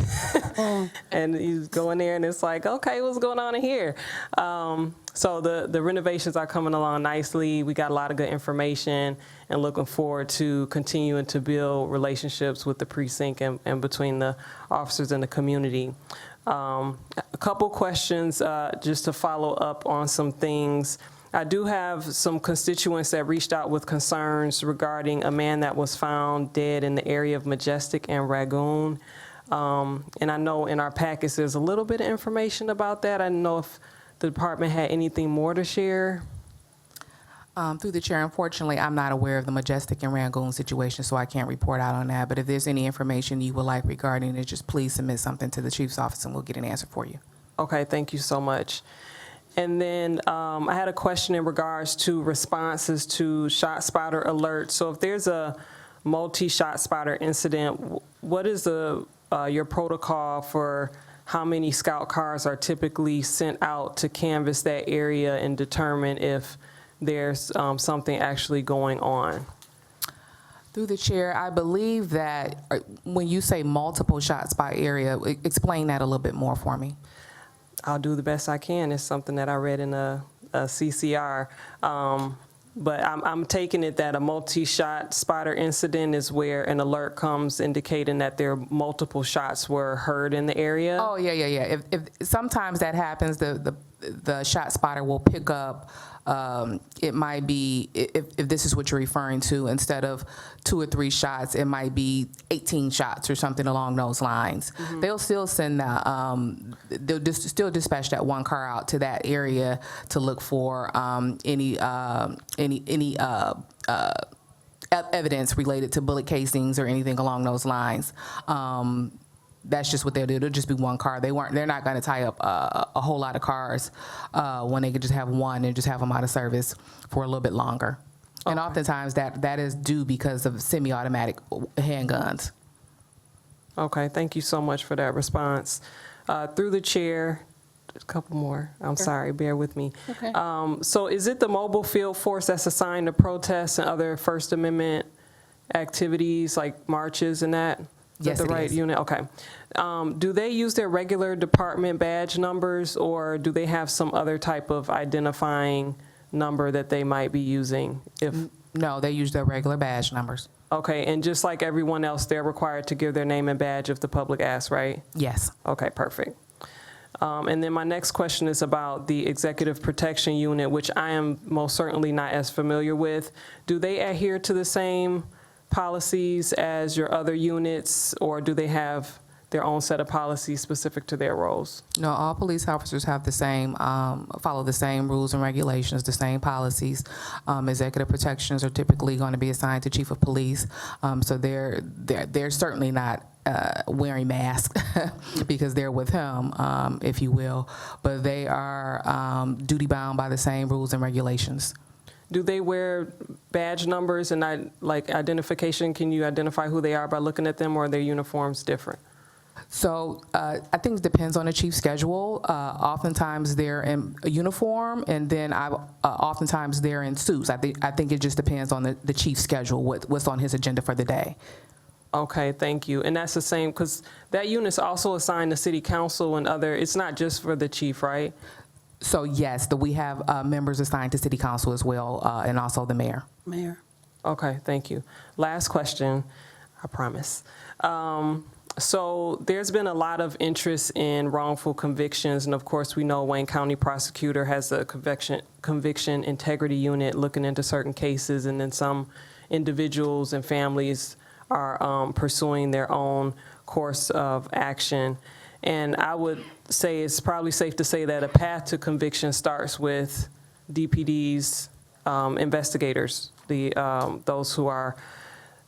And you go in there and it's like, okay, what's going on in here? So the renovations are coming along nicely. We got a lot of good information and looking forward to continuing to build relationships with the precinct and between the officers and the community. A couple questions just to follow up on some things. I do have some constituents that reached out with concerns regarding a man that was found dead in the area of Majestic and Ragoon. And I know in our packets there's a little bit of information about that. I didn't know if the department had anything more to share. Through the chair, unfortunately, I'm not aware of the Majestic and Rangoon situation, so I can't report out on that. But if there's any information you would like regarding it, just please submit something to the chief's office and we'll get an answer for you. Okay, thank you so much. And then I had a question in regards to responses to shot spotter alerts. So if there's a multi-shot spotter incident, what is your protocol for how many scout cars are typically sent out to canvass that area and determine if there's something actually going on? Through the chair, I believe that when you say multiple shots by area, explain that a little bit more for me. I'll do the best I can. It's something that I read in a CCR. But I'm taking it that a multi-shot spotter incident is where an alert comes indicating that there are multiple shots were heard in the area. Oh, yeah. If sometimes that happens, the shot spotter will pick up, it might be, if this is what you're referring to, instead of 2 or 3 shots, it might be 18 shots or something along those lines. Mm-hmm. They'll still send they'll still dispatch that one car out to that area to look for any evidence related to bullet casings or anything along those lines. That's just what they'll do. It'll just be one car. They're not going to tie up a whole lot of cars when they could just have one and just have them out of service for a little bit longer. Okay. And oftentimes that is due because of semi-automatic handguns. Okay, thank you so much for that response. Through the chair, a couple more. I'm sorry, bear with me. Okay. So is it the mobile field force that's assigned to protests and other First Amendment activities like marches and that? Yes, the right unit? Okay. Do they use their regular department badge numbers, or do they have some other type of identifying number that they might be using? If No, they use their regular badge numbers. Okay, and just like everyone else, they're required to give their name and badge if the public asks, right? Yes. Okay, perfect. And then my next question is about the Executive Protection Unit, which I am most certainly not as familiar with. Do they adhere to the same policies as your other units, or do they have their own set of policies specific to their roles? No, all police officers have the same, follow the same rules and regulations, the same policies. Executive protections are typically going to be assigned to chief of police, so they're certainly not wearing masks because they're with him, if you will, but they are duty bound by the same rules and regulations. Do they wear badge numbers and identification? Can you identify who they are by looking at them, or are their uniforms different? So I think it depends on the chief's schedule. Oftentimes they're in a uniform, and then oftentimes they're in suits. I think it just depends on the chief's schedule, what's on his agenda for the day. Okay, thank you. And that's the same, because that unit's also assigned to city council and other, it's not just for the chief, right? So yes, we have members assigned to city council as well, and also the mayor. Mayor. Okay, thank you. Last question, I promise. So there's been a lot of interest in wrongful convictions, and of course we know Wayne County prosecutor has a conviction integrity unit looking into certain cases, and then some individuals and families are pursuing their own course of action. And I would say it's probably safe to say that a path to conviction starts with DPD's investigators, those who are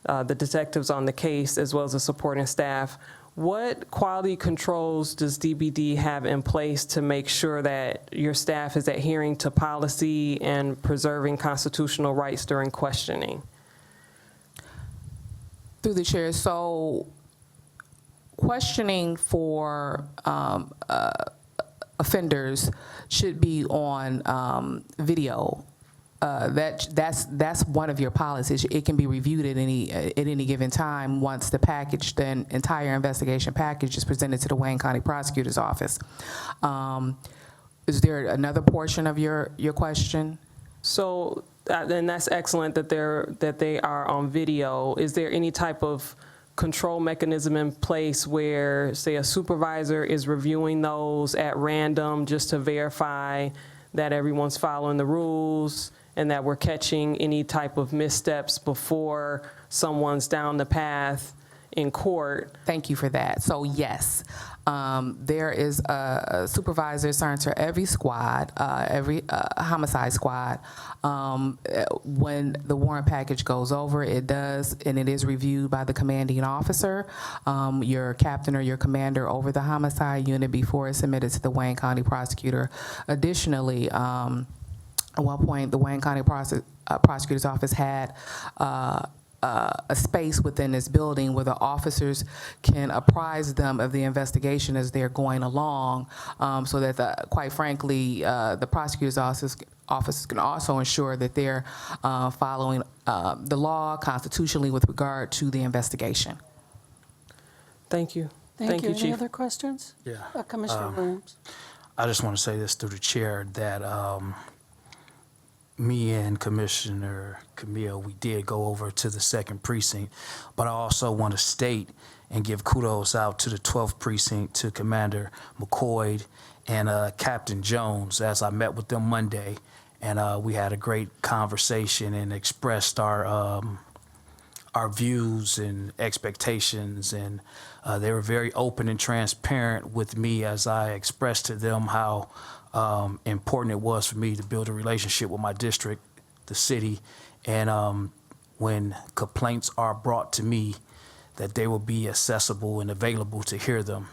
the detectives on the case, as well as the supporting staff. What quality controls does DPD have in place to make sure that your staff is adhering to policy and preserving constitutional rights during questioning? Through the chair, so questioning for offenders should be on video. That's one of your policies. It can be reviewed at any given time once the entire investigation package is presented to the Wayne County Prosecutor's Office. Is there another portion of your question? So, and that's excellent that they are on video. Is there any type of control mechanism in place where, say, a supervisor is reviewing those at random just to verify that everyone's following the rules and that we're catching any type of missteps before someone's down the path in court? Thank you for that. So yes, there is a supervisor assigned to every squad, every homicide squad. When the warrant package goes over, it does, and it is reviewed by the commanding officer, your captain or your commander over the homicide unit before it's submitted to the Wayne County prosecutor. Additionally, at one point, the Wayne County prosecutor's office had a space within this building where the officers can apprise them of the investigation as they're going along, so that, quite frankly, the prosecutor's office can also ensure that they're following the law constitutionally with regard to the investigation. Thank you. Thank you. Chief. Any other questions? Yeah. Commissioner Williams. I just want to say this through the chair that me and Commissioner Camille, we did go over to the 2nd precinct, but I also want to state and give kudos out to the 12th precinct, to Commander McCoy and Captain Jones, as I met with them Monday, and we had a great conversation and expressed our views and expectations, and they were very open and transparent with me as I expressed to them how important it was for me to build a relationship with my district, the city, and when complaints are brought to me, that they will be accessible and available to hear them.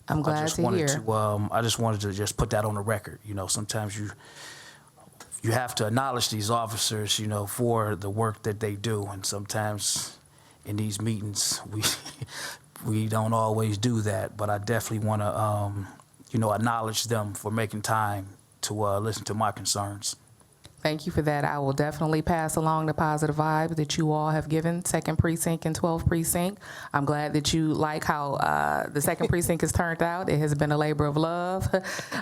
I'm glad to hear. I just wanted to just put that on the record. You know, sometimes you have to acknowledge these officers, you know, for the work that they do, and sometimes in these meetings we don't always do that. But I definitely want to acknowledge them for making time to listen to my concerns. Thank you for that. I will definitely pass along the positive vibe that you all have given 2nd Precinct and 12th Precinct. I'm glad that you like how the 2nd Precinct has turned out. It has been a labor of love.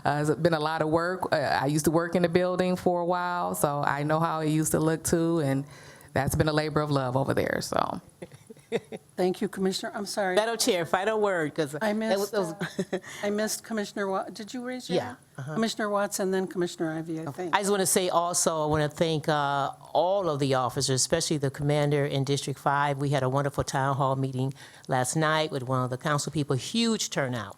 It's been a lot of work. I used to work in the building for a while, so I know how it used to look too, and that's been a labor of love over there. So. Thank you, Commissioner. I'm sorry. Madam Chair, final word, because I missed Commissioner Did you raise your hand? Commissioner Watson, then Commissioner Ivey, I think. I just want to say also, I want to thank all of the officers, especially the commander in District 5. We had a wonderful town hall meeting last night with one of the council people, huge turnout.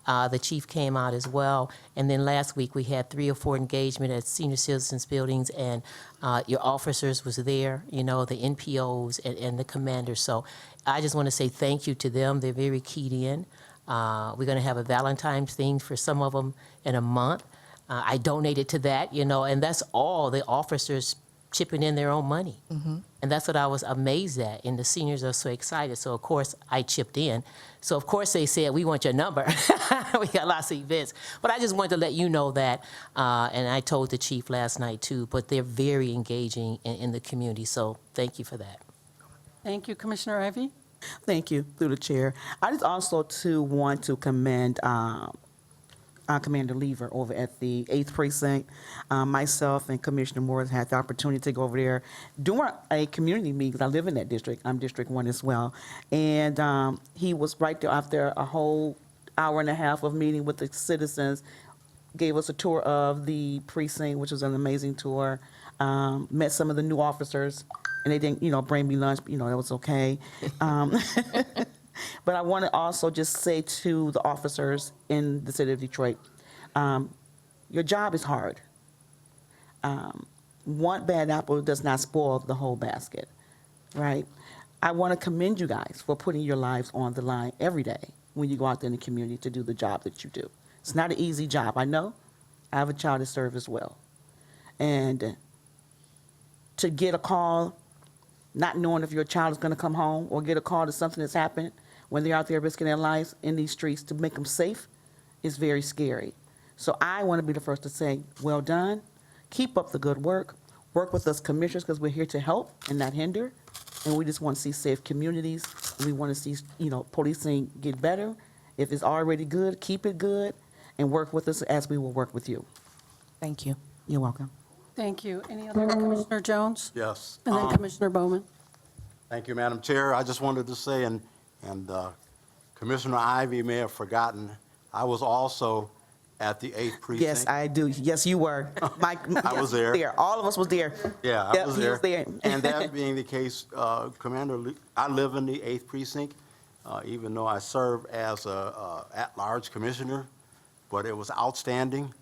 The chief came out as well. And then last week, we had 3 or 4 engagement at senior citizens buildings, and your officers was there, you know, the NPOs and the commanders. So I just want to say thank you to them. They're very keyed in. We're going to have a Valentine's thing for some of them in a month. I donated to that, you know, and that's all the officers chipping in their own money. Mm-hmm. And that's what I was amazed at, and the seniors are so excited. So, of course, I chipped in. So, of course, they said, we want your number. We got lots of events. But I just wanted to let you know that, and I told the chief last night, too, but they're very engaging in the community. So thank you for that. Thank you, Commissioner Ivey. Thank you, through the chair. I just also, too, want to commend Commander Lever over at the 8th Precinct. Myself and Commissioner Morris had the opportunity to go over there during a community meeting, because I live in that district. I'm District 1 as well. And he was right there after a whole hour and a half of meeting with the citizens, gave us a tour of the precinct, which was an amazing tour. Met some of the new officers, and they didn't, bring me lunch, that was okay. But I want to also just say to the officers in the city of Detroit, your job is hard. One bad apple does not spoil the whole basket, right? I want to commend you guys for putting your lives on the line every day when you go out there in the community to do the job that you do. It's not an easy job. I know. I have a child to serve as well. And to get a call, not knowing if your child is going to come home, or get a call to something that's happened when they're out there risking their lives in these streets to make them safe, is very scary. So I want to be the first to say, well done. Keep up the good work. Work with us commissioners, because we're here to help and not hinder. And we just want to see safe communities. We want to see, policing get better. If it's already good, keep it good, and work with us as we will work with you. Thank you. You're welcome. Thank you. Any other, Commissioner Jones? Yes. And then Commissioner Bowman. Thank you, Madam Chair. I just wanted to say, and Commissioner Ivey may have forgotten, I was also at the 8th Precinct. Yes, I do. Yes, you were. I was there. All of us was there. Yeah, Yep, I was he there. was there. And that being the case, I live in the 8th Precinct, even though I serve as a at-large commissioner, but it was outstanding,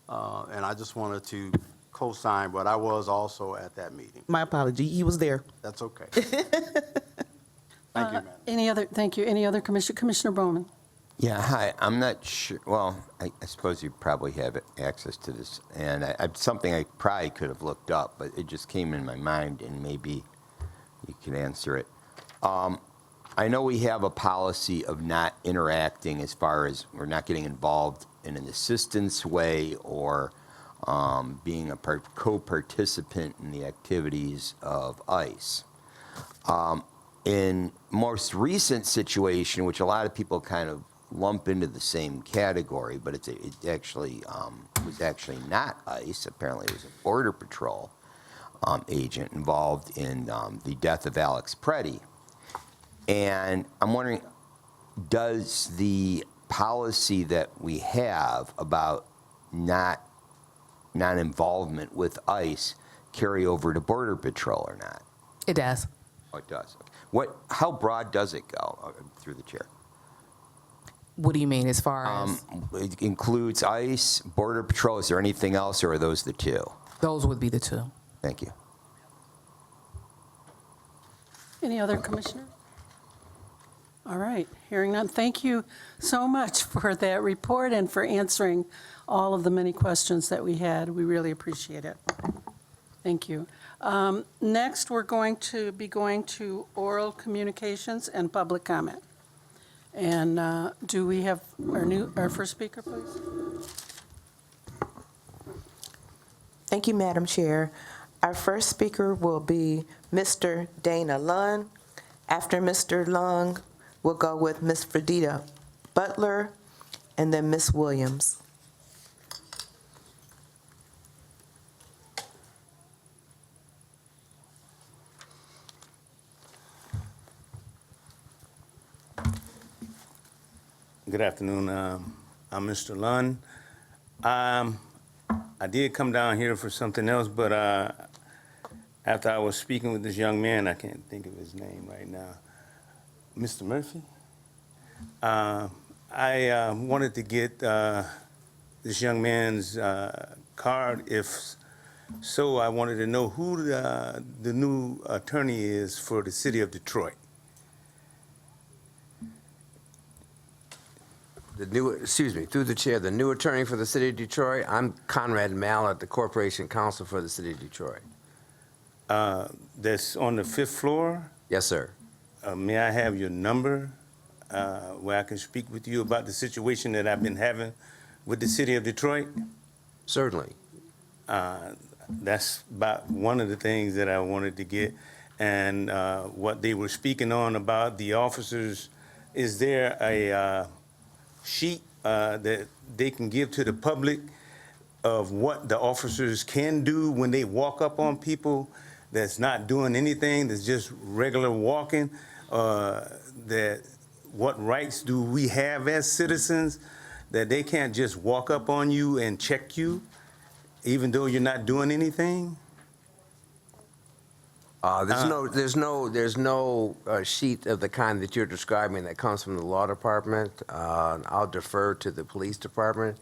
and I just wanted to co-sign, but I was also at that meeting. My apology. He was there. That's okay. Thank you, Madam. Thank you. Any other Commissioner? Commissioner Bowman. Yeah, hi. I'm not sure. Well, I suppose you probably have access to this, and something I probably could have looked up, but it just came in my mind, and maybe you could answer it. I know we have a policy of not interacting, as far as we're not getting involved in an assistance way or being a co-participant in the activities of ICE. In most recent situation, which a lot of people kind of lump into the same category, but it actually was actually not ICE. Apparently, it was a Border Patrol agent involved in the death of Alex Preddy. And I'm wondering, does the policy that we have about non-involvement with ICE carry over to Border Patrol or not? It does. Oh, it does. How broad does it go, through the chair? What do you mean, as far as? It includes ICE, Border Patrol. Is there anything else, or are those the two? Those would be the two. Thank you. Any other commissioners? All right, hearing none. Thank you so much for that report and for answering all of the many questions that we had. We really appreciate it. Thank you. Next, we're going to oral communications and public comment. And do we have our first speaker, please? Thank you, Madam Chair. Our first speaker will be Mr. Dana Lund. After Mr. Lund, we'll go with Ms. Fredita Butler, and then Ms. Williams. Good afternoon. I'm Mr. Lund. I did come down here for something else, but after I was speaking with this young man, I can't think of his name right now, Mr. Murphy, I wanted to get this young man's card. If so, I wanted to know who the new attorney is for the city of Detroit. Through the chair, the new attorney for the city of Detroit. I'm Conrad Mallett, the Corporation Counsel for the city of Detroit. That's on the 5th floor? Yes, sir. May I have your number where I can speak with you about the situation that I've been having with the city of Detroit? Certainly. That's about one of the things that I wanted to get. And what they were speaking on about the officers, is there a sheet that they can give to the public of what the officers can do when they walk up on people that's not doing anything, that's just regular walking? That what rights do we have as citizens that they can't just walk up on you and check you even though you're not doing anything? There's no sheet of the kind that you're describing that comes from the law department. I'll defer to the police department.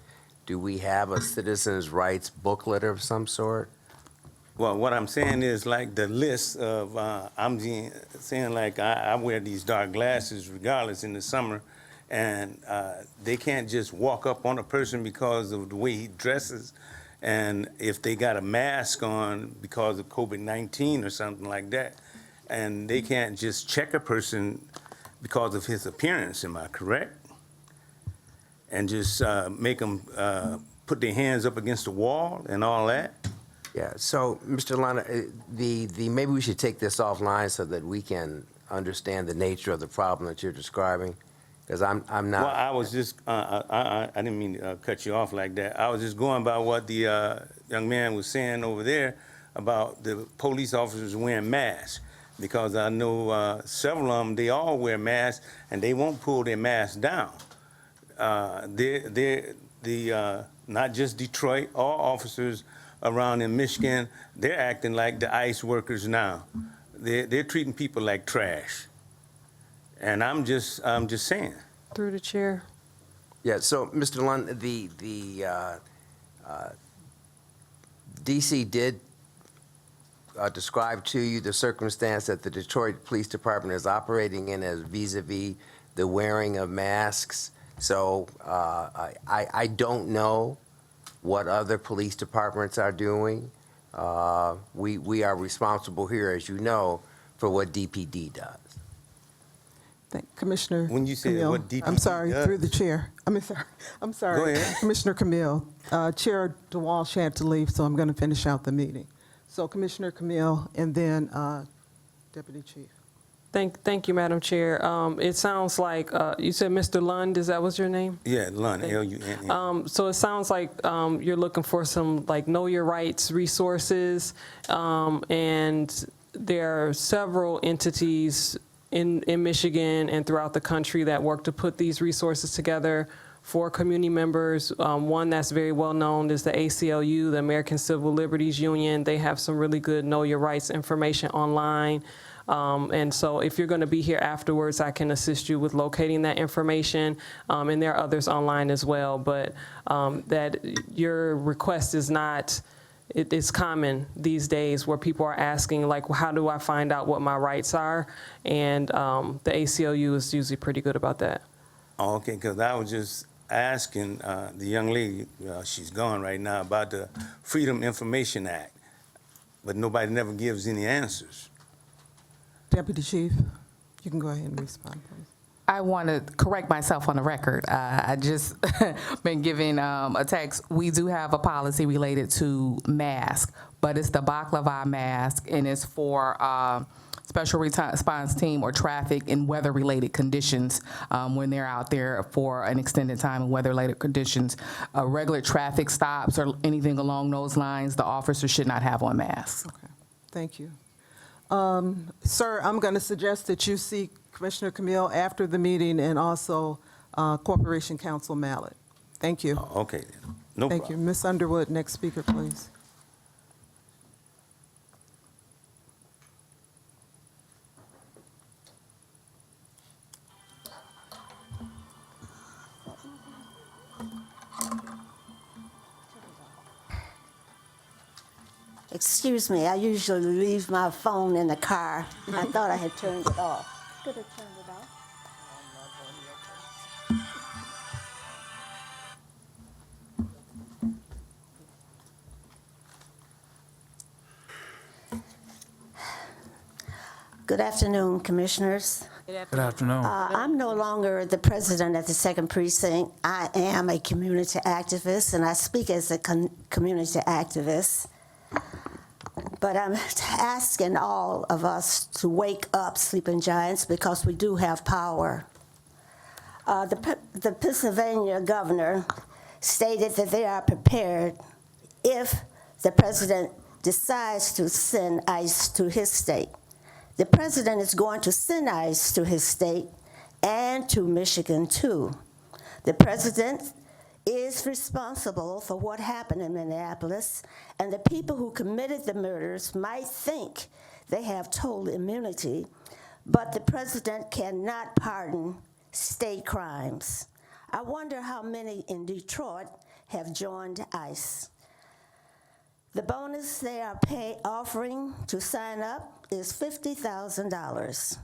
Do we have a citizens' rights booklet of some sort? Well, what I'm saying is like the list of, I'm saying like I wear these dark glasses regardless in the summer, and they can't just walk up on a person because of the way he dresses. And if they got a mask on because of COVID-19 or something like that, and they can't just check a person because of his appearance, am I correct? And just make them put their hands up against the wall and all that? Yeah, so, Mr. Lana, maybe we should take this offline so that we can understand the nature of the problem that you're describing, because I'm not. Well, I was just, I didn't mean to cut you off like that. I was just going by what the young man was saying over there about the police officers wearing masks, because I know several of them, they all wear masks, and they won't pull their masks down. Not just Detroit, all officers around in Michigan, they're acting like the ICE workers now. They're treating people like trash. And I'm just saying. Through the chair. Yeah, so, Mr. Lund, the DC did describe to you the circumstance that the Detroit Police Department is operating in as vis-a-vis the wearing of masks. So I don't know what other police departments are doing. We are responsible here, as you know, for what DPD does. Commissioner When you say Camille, what DPD I'm sorry, does? through the chair. I'm sorry. Go ahead. Commissioner Camille, Chair DeWalsh had to leave, so I'm going to finish out the meeting. So Commissioner Camille, and then Deputy Chief. Thank you, Madam Chair. It sounds like, you said Mr. Lund, is that was your name? Yeah, Lund, L-U-N-N. So it sounds like you're looking for some like know your rights resources, and there are several entities in Michigan and throughout the country that work to put these resources together for community members. One that's very well known is the ACLU, the American Civil Liberties Union. They have some really good know your rights information online. And so if you're going to be here afterwards, I can assist you with locating that information. And there are others online as well. But that your request is not, it's common these days where people are asking, like, well, how do I find out what my rights are? And the ACLU is usually pretty good about that. Oh, okay, because I was just asking the young lady, she's gone right now, about the Freedom Information Act. But nobody never gives any answers. Deputy Chief, you can go ahead and respond, please. I want to correct myself on the record. I just been given a text. We do have a policy related to mask, but it's the baklava mask, and it's for special response team or traffic in weather-related conditions when they're out there for an extended time in weather-related conditions. Regular traffic stops or anything along those lines, the officers should not have on masks. Okay, thank you. Sir, I'm going to suggest that you see Commissioner Camille after the meeting and also Corporation Counsel Mallett. Thank you. Okay, then. No Thank you. Ms. Underwood, next speaker, please. Excuse me, I usually leave my phone in the car. I thought I had turned it off. Could have turned it off. Good afternoon, Commissioners. Good afternoon. I'm no longer the president of the 2nd Precinct. I am a community activist, and I speak as a community activist. But I'm asking all of us to wake up, sleeping giants, because we do have power. The Pennsylvania governor stated that they are prepared if the president decides to send ICE to his state. The president is going to send ICE to his state and to Michigan, too. The president is responsible for what happened in Minneapolis, and the people who committed the murders might think they have total immunity, but the president cannot pardon state crimes. I wonder how many in Detroit have joined ICE. The bonus they are offering to sign up is $50,000.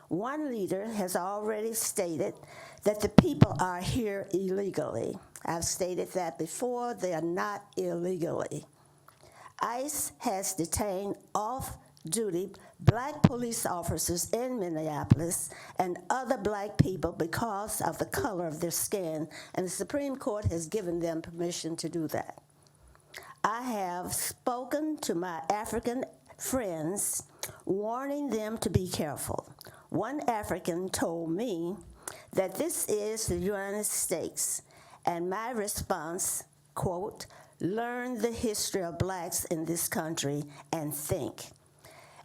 One leader has already stated that the people are here illegally. I've stated that before, they are not illegally. ICE has detained off-duty black police officers in Minneapolis and other black people because of the color of their skin, and the Supreme Court has given them permission to do that. I have spoken to my African friends, warning them to be careful. One African told me that this is the United States, and my response, quote, learn the history of blacks in this country and think.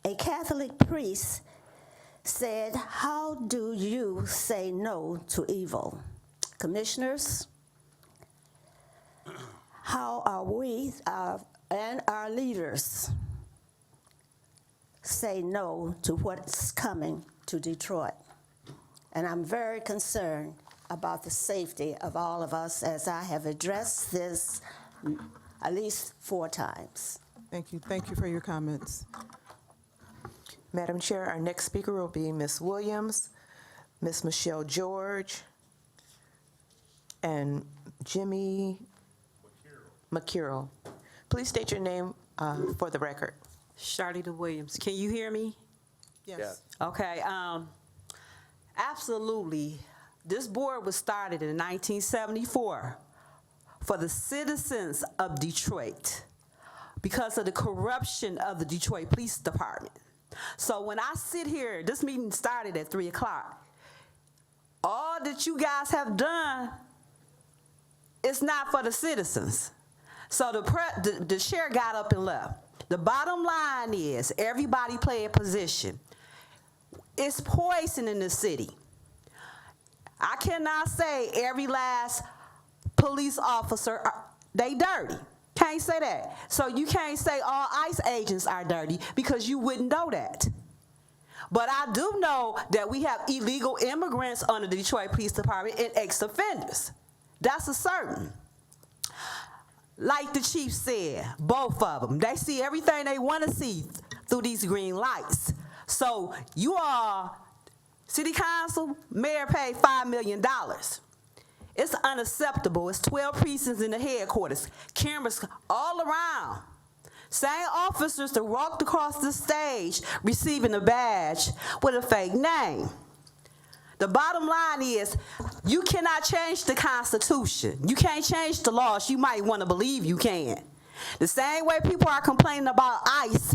A Catholic priest said, how do you say no to evil? Commissioners, how are we and our leaders say no to what's coming to Detroit? And I'm very concerned about the safety of all of us, as I have addressed this at least 4 times. Thank you. Thank you for your comments. Madam Chair, our next speaker will be Ms. Williams, Ms. Michelle George, and Jimmy McCurrill. Please state your name for the record. Charlita Williams. Can you hear me? Yes. Okay. Absolutely. This board was started in 1974 for the citizens of Detroit because of the corruption of the Detroit Police Department. So when I sit here, this meeting started at 3 o'clock. All that you guys have done is not for the citizens. So the chair got up and left. The bottom line is everybody play a position. It's poison in the city. I cannot say every last police officer, they dirty. Can't say that. So you can't say all ICE agents are dirty because you wouldn't know that. But I do know that we have illegal immigrants under the Detroit Police Department and ex-offenders. That's a certain. Like the chief said, both of them, they see everything they want to see through these green lights. So you all, city council, mayor paid $5 million. It's unacceptable. It's 12 precincts in the headquarters, cameras all around. Same officers that walked across the stage receiving a badge with a fake name. The bottom line is you cannot change the Constitution. You can't change the laws. You might want to believe you can. The same way people are complaining about ICE,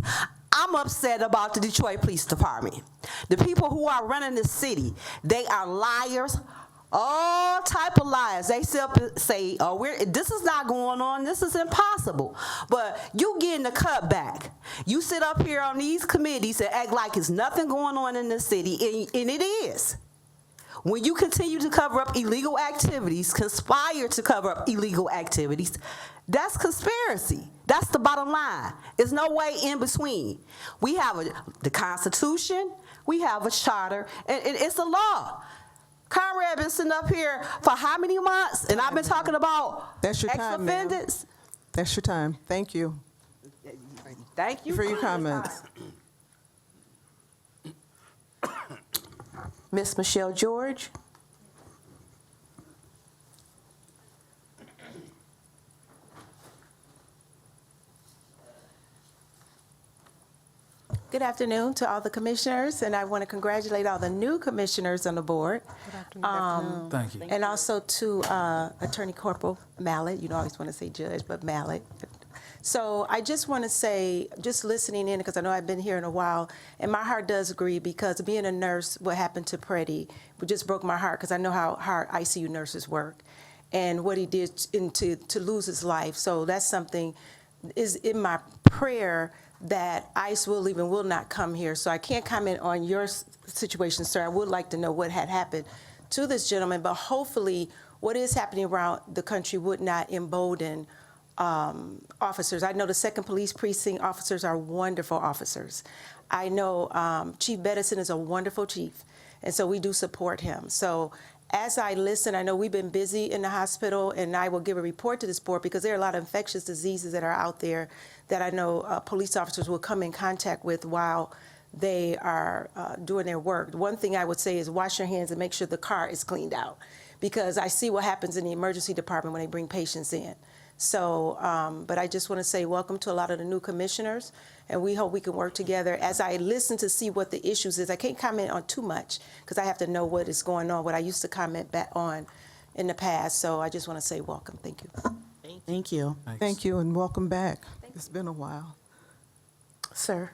I'm upset about the Detroit Police Department. The people who are running the city, they are liars, all type of liars. They say, oh, this is not going on, this is impossible. But you getting the cut back. You sit up here on these committees and act like it's nothing going on in the city, and it is. When you continue to cover up illegal activities, conspire to cover up illegal activities, that's conspiracy. That's the bottom line. There's no way in between. We have the Constitution, we have a charter, and it's a law. Conrad been sitting up here for how many months? And I've been talking about That's your time, ma'am. ex-offenders. That's your time. Thank you. Thank you for your comments. Miss Michelle George. Good afternoon to all the commissioners, and I want to congratulate all the new commissioners on the board. Good afternoon. Thank you. And also to Attorney Corporal Mallett. You know, I always want to say judge, but Mallett. So I just want to say, just listening in, because I know I've been here in a while, and my heart does agree, because being a nurse, what happened to Preddy, it just broke my heart, because I know how hard ICU nurses work and what he did to lose his life. So that's something is in my prayer that ICE will not come here. So I can't comment on your situation, sir. I would like to know what had happened to this gentleman, but hopefully what is happening around the country would not embolden officers. I know the 2nd Police Precinct officers are wonderful officers. I know Chief Bettison is a wonderful chief, and so we do support him. So as I listen, I know we've been busy in the hospital, and I will give a report to this board, because there are a lot of infectious diseases that are out there that I know police officers will come in contact with while they are doing their work. One thing I would say is wash your hands and make sure the car is cleaned out, because I see what happens in the emergency department when they bring patients in. So, but I just want to say welcome to a lot of the new commissioners, and we hope we can work together. As I listen to see what the issues is, I can't comment on too much, because I have to know what is going on, what I used to comment back on in the past. So I just want to say welcome. Thank you. Thank you. Thanks. Thank you, and welcome back. It's been a while. Sir.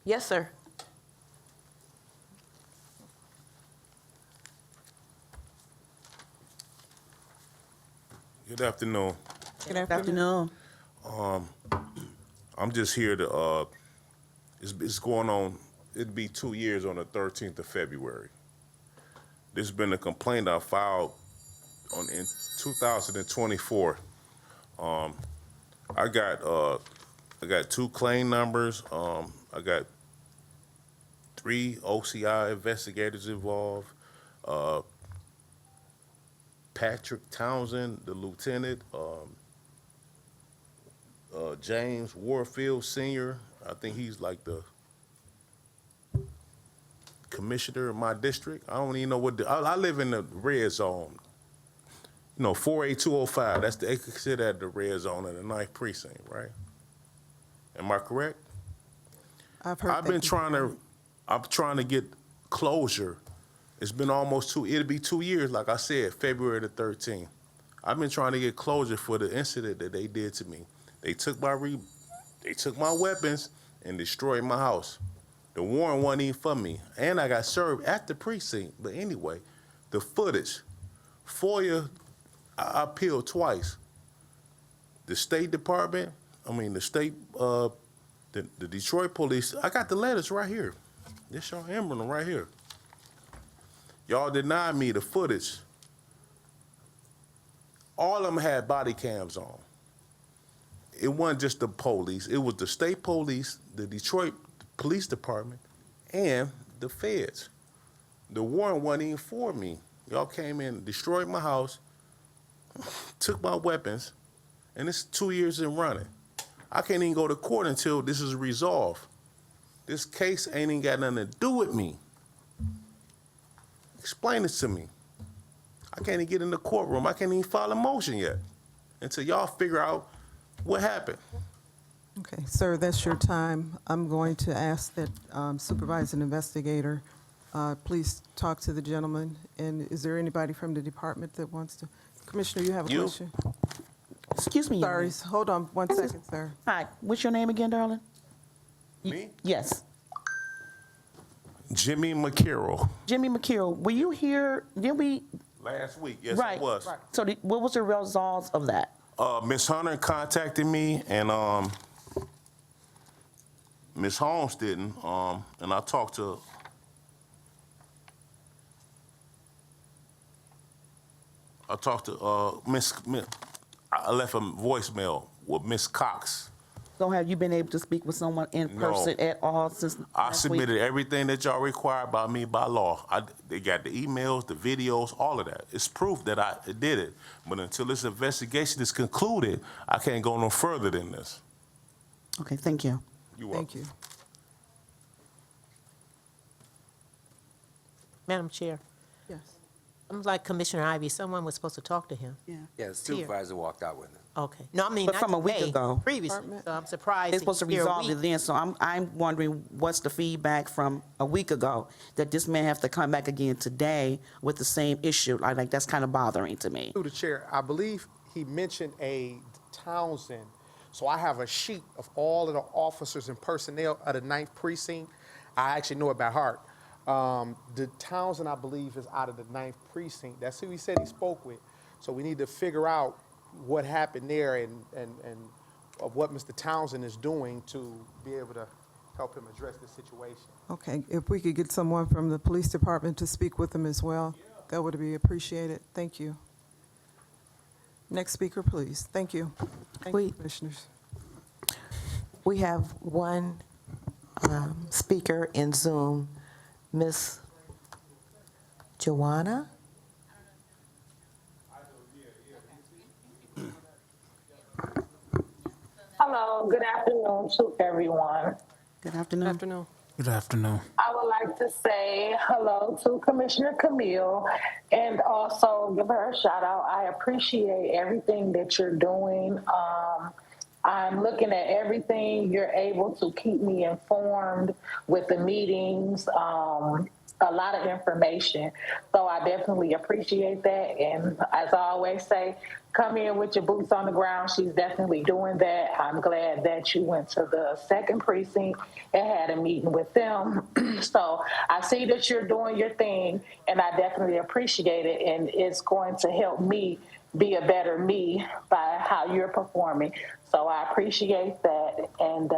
Yes, sir. Good afternoon. Good afternoon. I'm just here to, it's going on, it'd be 2 years on the 13th of February. This has been a complaint I filed in 2024. I got 2 claim numbers. I got 3 OCI investigators involved. Patrick Townsend, the lieutenant, James Warfield Sr., I think he's like the commissioner of my district. I don't even know what, I live in the red zone. You know, 48205, that's they consider that the red zone of the 9th precinct, right? Am I correct? I've heard I'm trying to get closure. It's been almost it'll be 2 years, like I said, February the 13th. I've been trying to get closure for the incident that they did to me. They took my weapons and destroyed my house. The warrant wasn't even for me. And I got served at the precinct. But anyway, the footage, FOIA, I appealed twice. The State Department, the Detroit Police, I got the letters right here. This your emblem right here. Y'all denied me the footage. All of them had body cams on. It wasn't just the police. It was the state police, the Detroit Police Department, and the feds. The warrant wasn't even for me. Y'all came in, destroyed my house, took my weapons, and it's 2 years in running. I can't even go to court until this is resolved. This case ain't even got nothing to do with me. Explain this to me. I can't even get in the courtroom. I can't even file a motion yet until y'all figure out what happened. Okay, sir, that's your time. I'm going to ask that supervising investigator please talk to the gentleman. And is there anybody from the department that wants to? Commissioner, you have a You. question? Excuse me. young Sorry, man. hold on 1 second, sir. Hi, what's your name again, darling? Me? Yes. Jimmy McCarroll. Jimmy McKerrow, were you here, did we? Last week, yes, Right. I was. So what was the results of that? Miss Hunter contacted me, and Miss Holmes didn't. And I talked to I left a voicemail with Miss Cox. So have you been able to speak with someone in No. person at all since I last week? submitted everything that y'all required by me by law. They got the emails, the videos, all of that. It's proof that I did it. But until this investigation is concluded, I can't go no further than this. Okay, thank you. You're welcome. Thank you. Madam Chair, Yes. I'm like Commissioner Ivy, someone was supposed to talk to him. Yeah. Yeah, the supervisor walked out with him. Okay. No, I mean, But not from a week today, ago. previously. So I'm surprised. They're supposed to he's here a resolve it week. then, so I'm wondering what's the feedback from a week ago that this man have to come back again today with the same issue? Like that's kind of bothering to me. Through the chair, I believe he mentioned a Townsend. So I have a sheet of all of the officers and personnel of the 9th precinct. I actually know it by heart. The Townsend, I believe, is out of the 9th precinct. That's who he said he spoke with. So we need to figure out what happened there and of what Mr. Townsend is doing to be able to help him address this situation. Okay, if we could get someone from the police department to speak with them as well, that would be appreciated. Thank you. Next speaker, please. Thank you. Thank you, commissioners. We have one speaker in Zoom, Miss Joanna. Hello, good afternoon to everyone. Good afternoon. Good afternoon. Good afternoon. I would like to say hello to Commissioner Camille and also give her a shout out. I appreciate everything that you're doing. I'm looking at everything. You're able to keep me informed with the meetings, a lot of information. So I definitely appreciate that. And as I always say, come in with your boots on the ground. She's definitely doing that. I'm glad that you went to the 2nd precinct and had a meeting with them. So I see that you're doing your thing, and I definitely appreciate it. And it's going to help me be a better me by how you're performing. So I appreciate that. And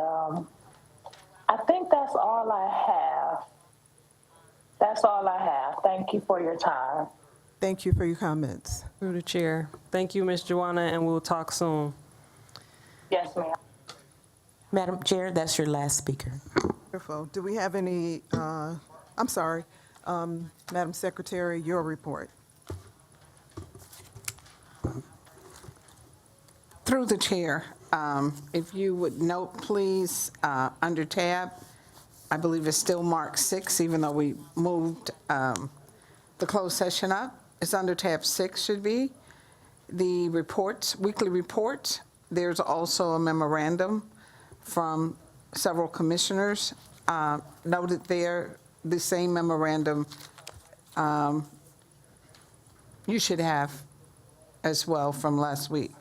I think that's all I have. That's all I have. Thank you for your time. Thank you for your comments. Through the chair. Thank you, Ms. Joanna, and we'll talk soon. Yes, ma'am. Madam Chair, that's your last speaker. Wonderful. Do we have any, I'm sorry, Madam Secretary, your report. Through the chair, if you would note, please, under tab, I believe it's still marked 6, even though we moved the closed session up. It's under tab 6 should be. The reports, weekly report, there's also a memorandum from several commissioners noted there. The same memorandum you should have as well from last week.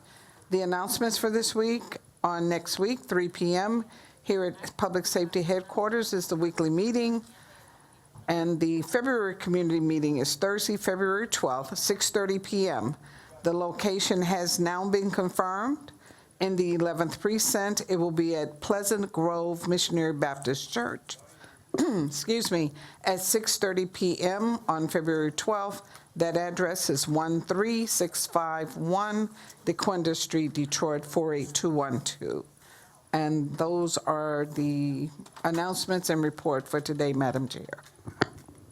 The announcements for this week, on next week, 3 p.m., here at Public Safety Headquarters is the weekly meeting. And the February community meeting is Thursday, February 12th, 6:30 p.m. The location has now been confirmed. In the 11th precinct, it will be at Pleasant Grove Missionary Baptist Church, excuse me, at 6:30 p.m. on February 12th. That address is 13651 DeQuinda Street, Detroit, 48212. And those are the announcements and report for today, Madam Chair.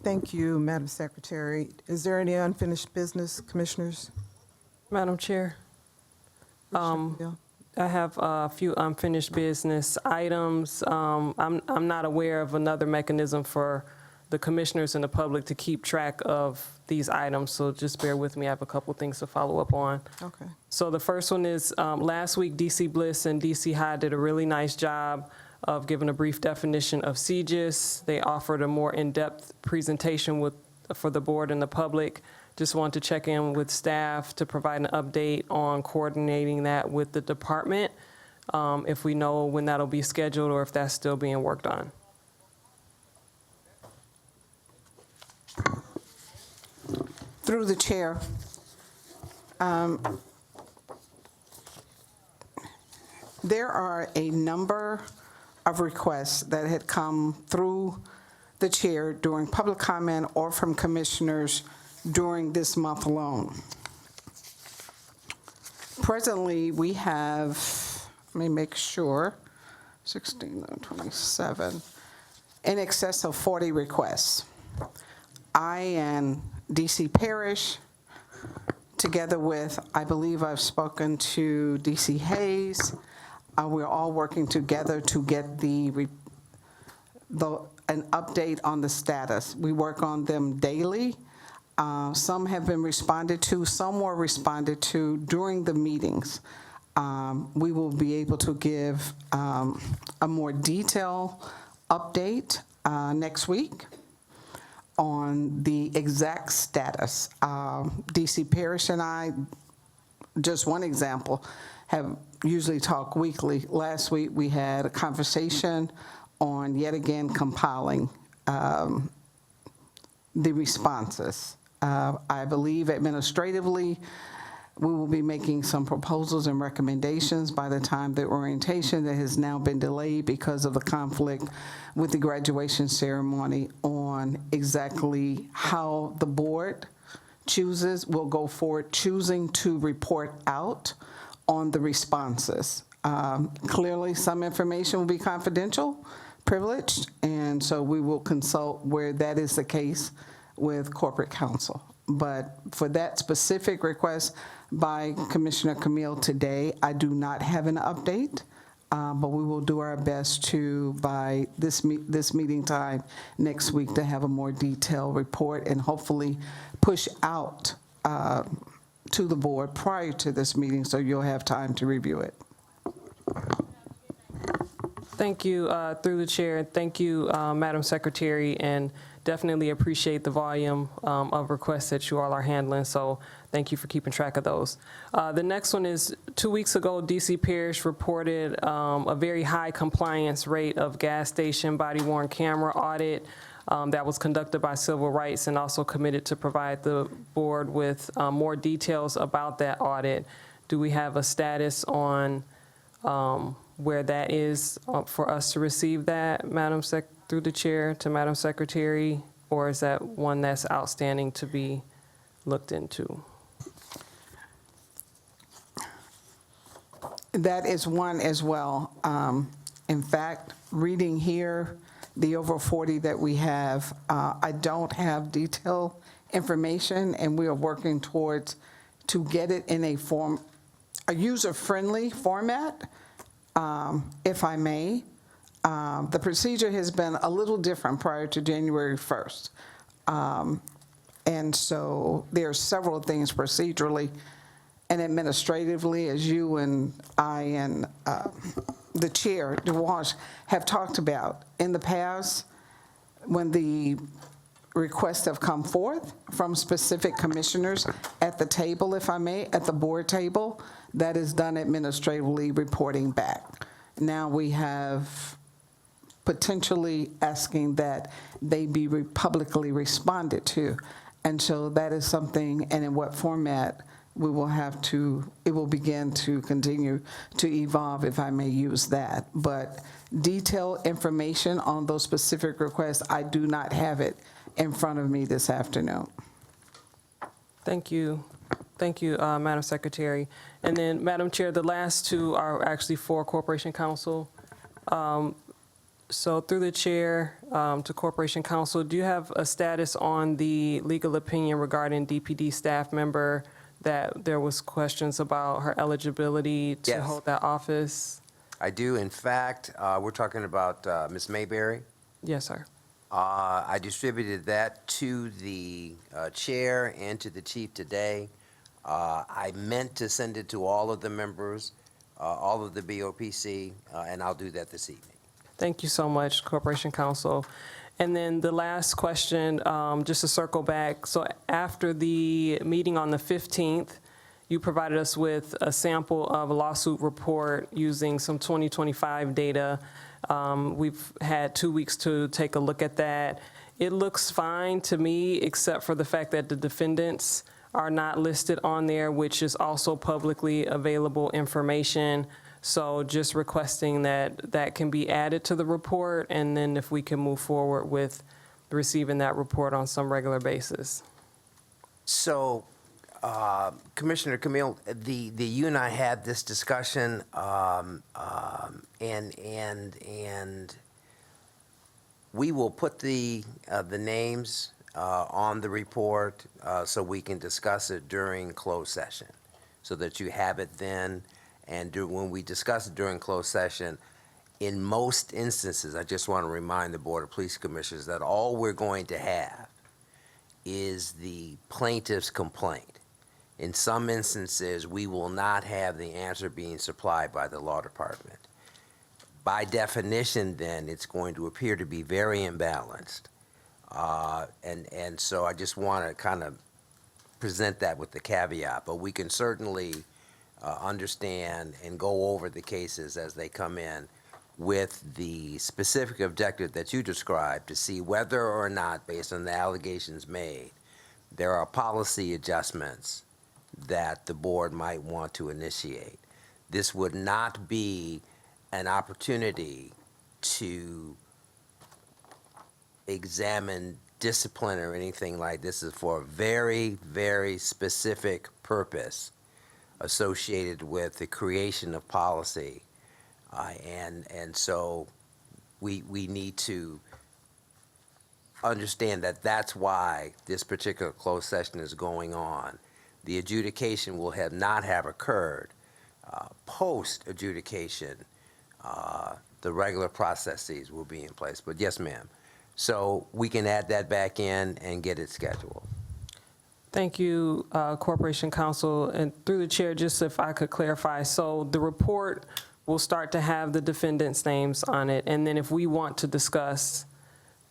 Thank you, Madam Secretary. Is there any unfinished business, commissioners? Madam Chair, I have a few unfinished business items. I'm not aware of another mechanism for the commissioners and the public to keep track of these items. So just bear with me. I have a couple things to follow up on. Okay. So the first one is, last week, DC Bliss and DC High did a really nice job of giving a brief definition of CGIS. They offered a more in-depth presentation for the board and the public. Just want to check in with staff to provide an update on coordinating that with the department, if we know when that'll be scheduled or if that's still being worked on. Through the chair, there are a number of requests that had come through the chair during public comment or from commissioners during this month alone. Presently, we have, let me make sure, 16, 27, in excess of 40 requests. I and DC Parish, together with, I believe I've spoken to DC Hayes, we're all working together to get an update on the status. We work on them daily. Some have been responded to, some were responded to during the meetings. We will be able to give a more detailed update next week on the exact status. DC Parish and I, just one example, have usually talked weekly. Last week we had a conversation on yet again compiling the responses. I believe administratively we will be making some proposals and recommendations by the time the orientation that has now been delayed because of the conflict with the graduation ceremony on exactly how the board will go forward choosing to report out on the responses. Clearly, some information will be confidential, privileged, and so we will consult where that is the case with corporate counsel. But for that specific request by Commissioner Camille today, I do not have an update, but we will do our best to, by this meeting time next week, to have a more detailed report and hopefully push out to the board prior to this meeting so you'll have time to review it. Thank you, through the chair. Thank you, Madam Secretary, and definitely appreciate the volume of requests that you all are handling. So thank you for keeping track of those. The next one is 2 weeks ago, DC Parish reported a very high compliance rate of gas station body-worn camera audit that was conducted by Civil Rights, and also committed to provide the board with more details about that audit. Do we have a status on where that is for us to receive that, through the chair to Madam Secretary, or is that one that's outstanding to be looked into? That is one as well. In fact, reading here, the over 40 that we have, I don't have detailed information, and we are working towards to get it in a user-friendly format, if I may. The procedure has been a little different prior to January 1st. And so there are several things procedurally and administratively, as you and I and the chair, DeWash, have talked about in the past when the requests have come forth from specific commissioners at the table, if I may, at the board table, that is done administratively reporting back. Now we have potentially asking that they be publicly responded to. And so that is something, and in what format we will have to, it will begin to continue to evolve, if I may use that. But detailed information on those specific requests, I do not have it in front of me this afternoon. Thank you. Thank you, Madam Secretary. And then, Madam Chair, the last two are actually for Corporation Counsel. So through the chair to Corporation Counsel, do you have a status on the legal opinion regarding DPD staff member that there was questions about her eligibility to Yes. hold that office? I do. In fact, we're talking about Ms. Mayberry. Yes, sir. I distributed that to the chair and to the chief today. I meant to send it to all of the members, all of the BOPC, and I'll do that this evening. Thank you so much, Corporation Counsel. And then the last question, just to circle back. So after the meeting on the 15th, you provided us with a sample of a lawsuit report using some 2025 data. We've had 2 weeks to take a look at that. It looks fine to me, except for the fact that the defendants are not listed on there, which is also publicly available information. So just requesting that that can be added to the report, and then if we can move forward with receiving that report on some regular basis. So, Commissioner Camille, you and I had this discussion, and we will put the names on the report so we can discuss it during closed session, so that you have it then. And when we discuss it during closed session, in most instances, I just want to remind the Board of Police Commissioners that all we're going to have is the plaintiff's complaint. In some instances, we will not have the answer being supplied by the law department. By definition, then, it's going to appear to be very imbalanced. And so I just want to kind of present that with the caveat, but we can certainly understand and go over the cases as they come in with the specific objective that you described to see whether or not, based on the allegations made, there are policy adjustments that the board might want to initiate. This would not be an opportunity to examine discipline or anything like this. Is for a very, very specific purpose associated with the creation of policy. And so we need to understand that that's why this particular closed session is going on. The adjudication will not have occurred. Post-adjudication, the regular processes will be in place. But yes, ma'am. So we can add that back in and get it scheduled. Thank you, Corporation Counsel. And through the chair, just if I could clarify, so the report will start to have the defendants' names on it, and then if we want to discuss,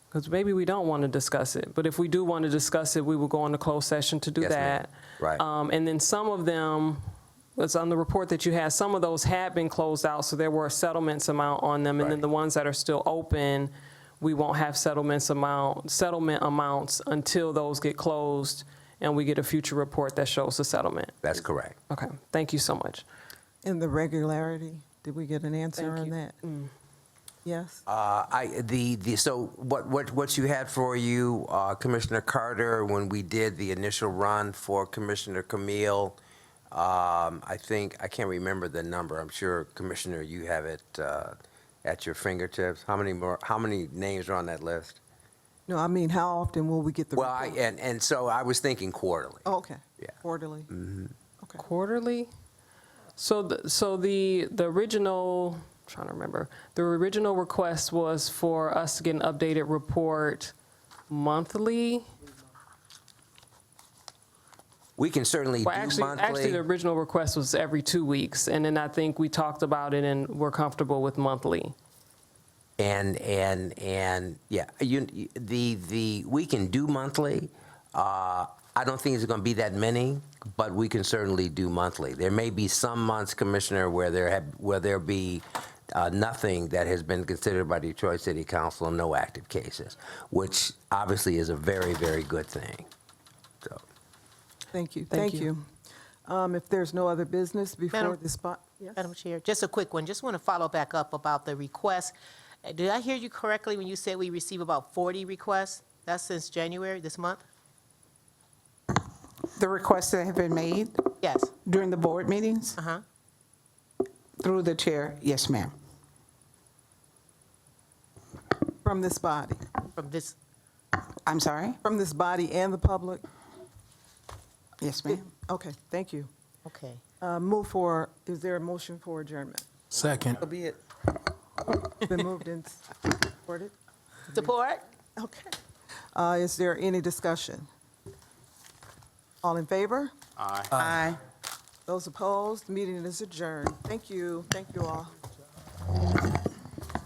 because maybe we don't want to discuss it, but if we do want to discuss it, we will go into closed session to do Yes, that. ma'am. Right. And then some of them, it's on the report that you had, some of those had been closed out, so there were a settlements amount on them, and then the ones that are still open, we won't have settlement amounts until those get closed and we get a future report that shows the settlement. That's correct. Okay, thank you so much. And the regularity, did we get an answer Thank on you. that? Yes? So what you had for you, Commissioner Carter, when we did the initial run for Commissioner Camille, I can't remember the number. I'm sure, Commissioner, you have it at your fingertips. How many names are on that list? No, I mean, how often will we get the report? And so I was thinking quarterly. Oh, okay. Yeah. Quarterly? Mm-hmm. Okay. Quarterly? So the original, I'm trying to remember, the original request was for us to get an updated report monthly? We can certainly do monthly. Actually, the original request was every 2 weeks, and then I think we talked about it and we're comfortable with monthly. And yeah, we can do monthly. I don't think it's going to be that many, but we can certainly do monthly. There may be some months, Commissioner, where there be nothing that has been considered by Detroit City Council, no active cases, which obviously is a very, very good thing. So. Thank you. Thank Thank you. If there's no other business before the spot. Yes? Madam Chair, just a quick one. Just want to follow back up about the request. Did I hear you correctly when you said we receive about 40 requests? That's since January, this month? The requests that have been made Yes. during the board meetings Uh-huh. through the chair, yes, ma'am. From this body? From this, I'm sorry? From this body and the public? Yes, ma'am. Okay, thank you. okay. Is there a motion for adjournment? Second. So be it. Been moved and supported. Support? Okay. Is there any discussion? All in favor? Aye. Aye. Those opposed? Meeting is adjourned. Thank you. Thank you all.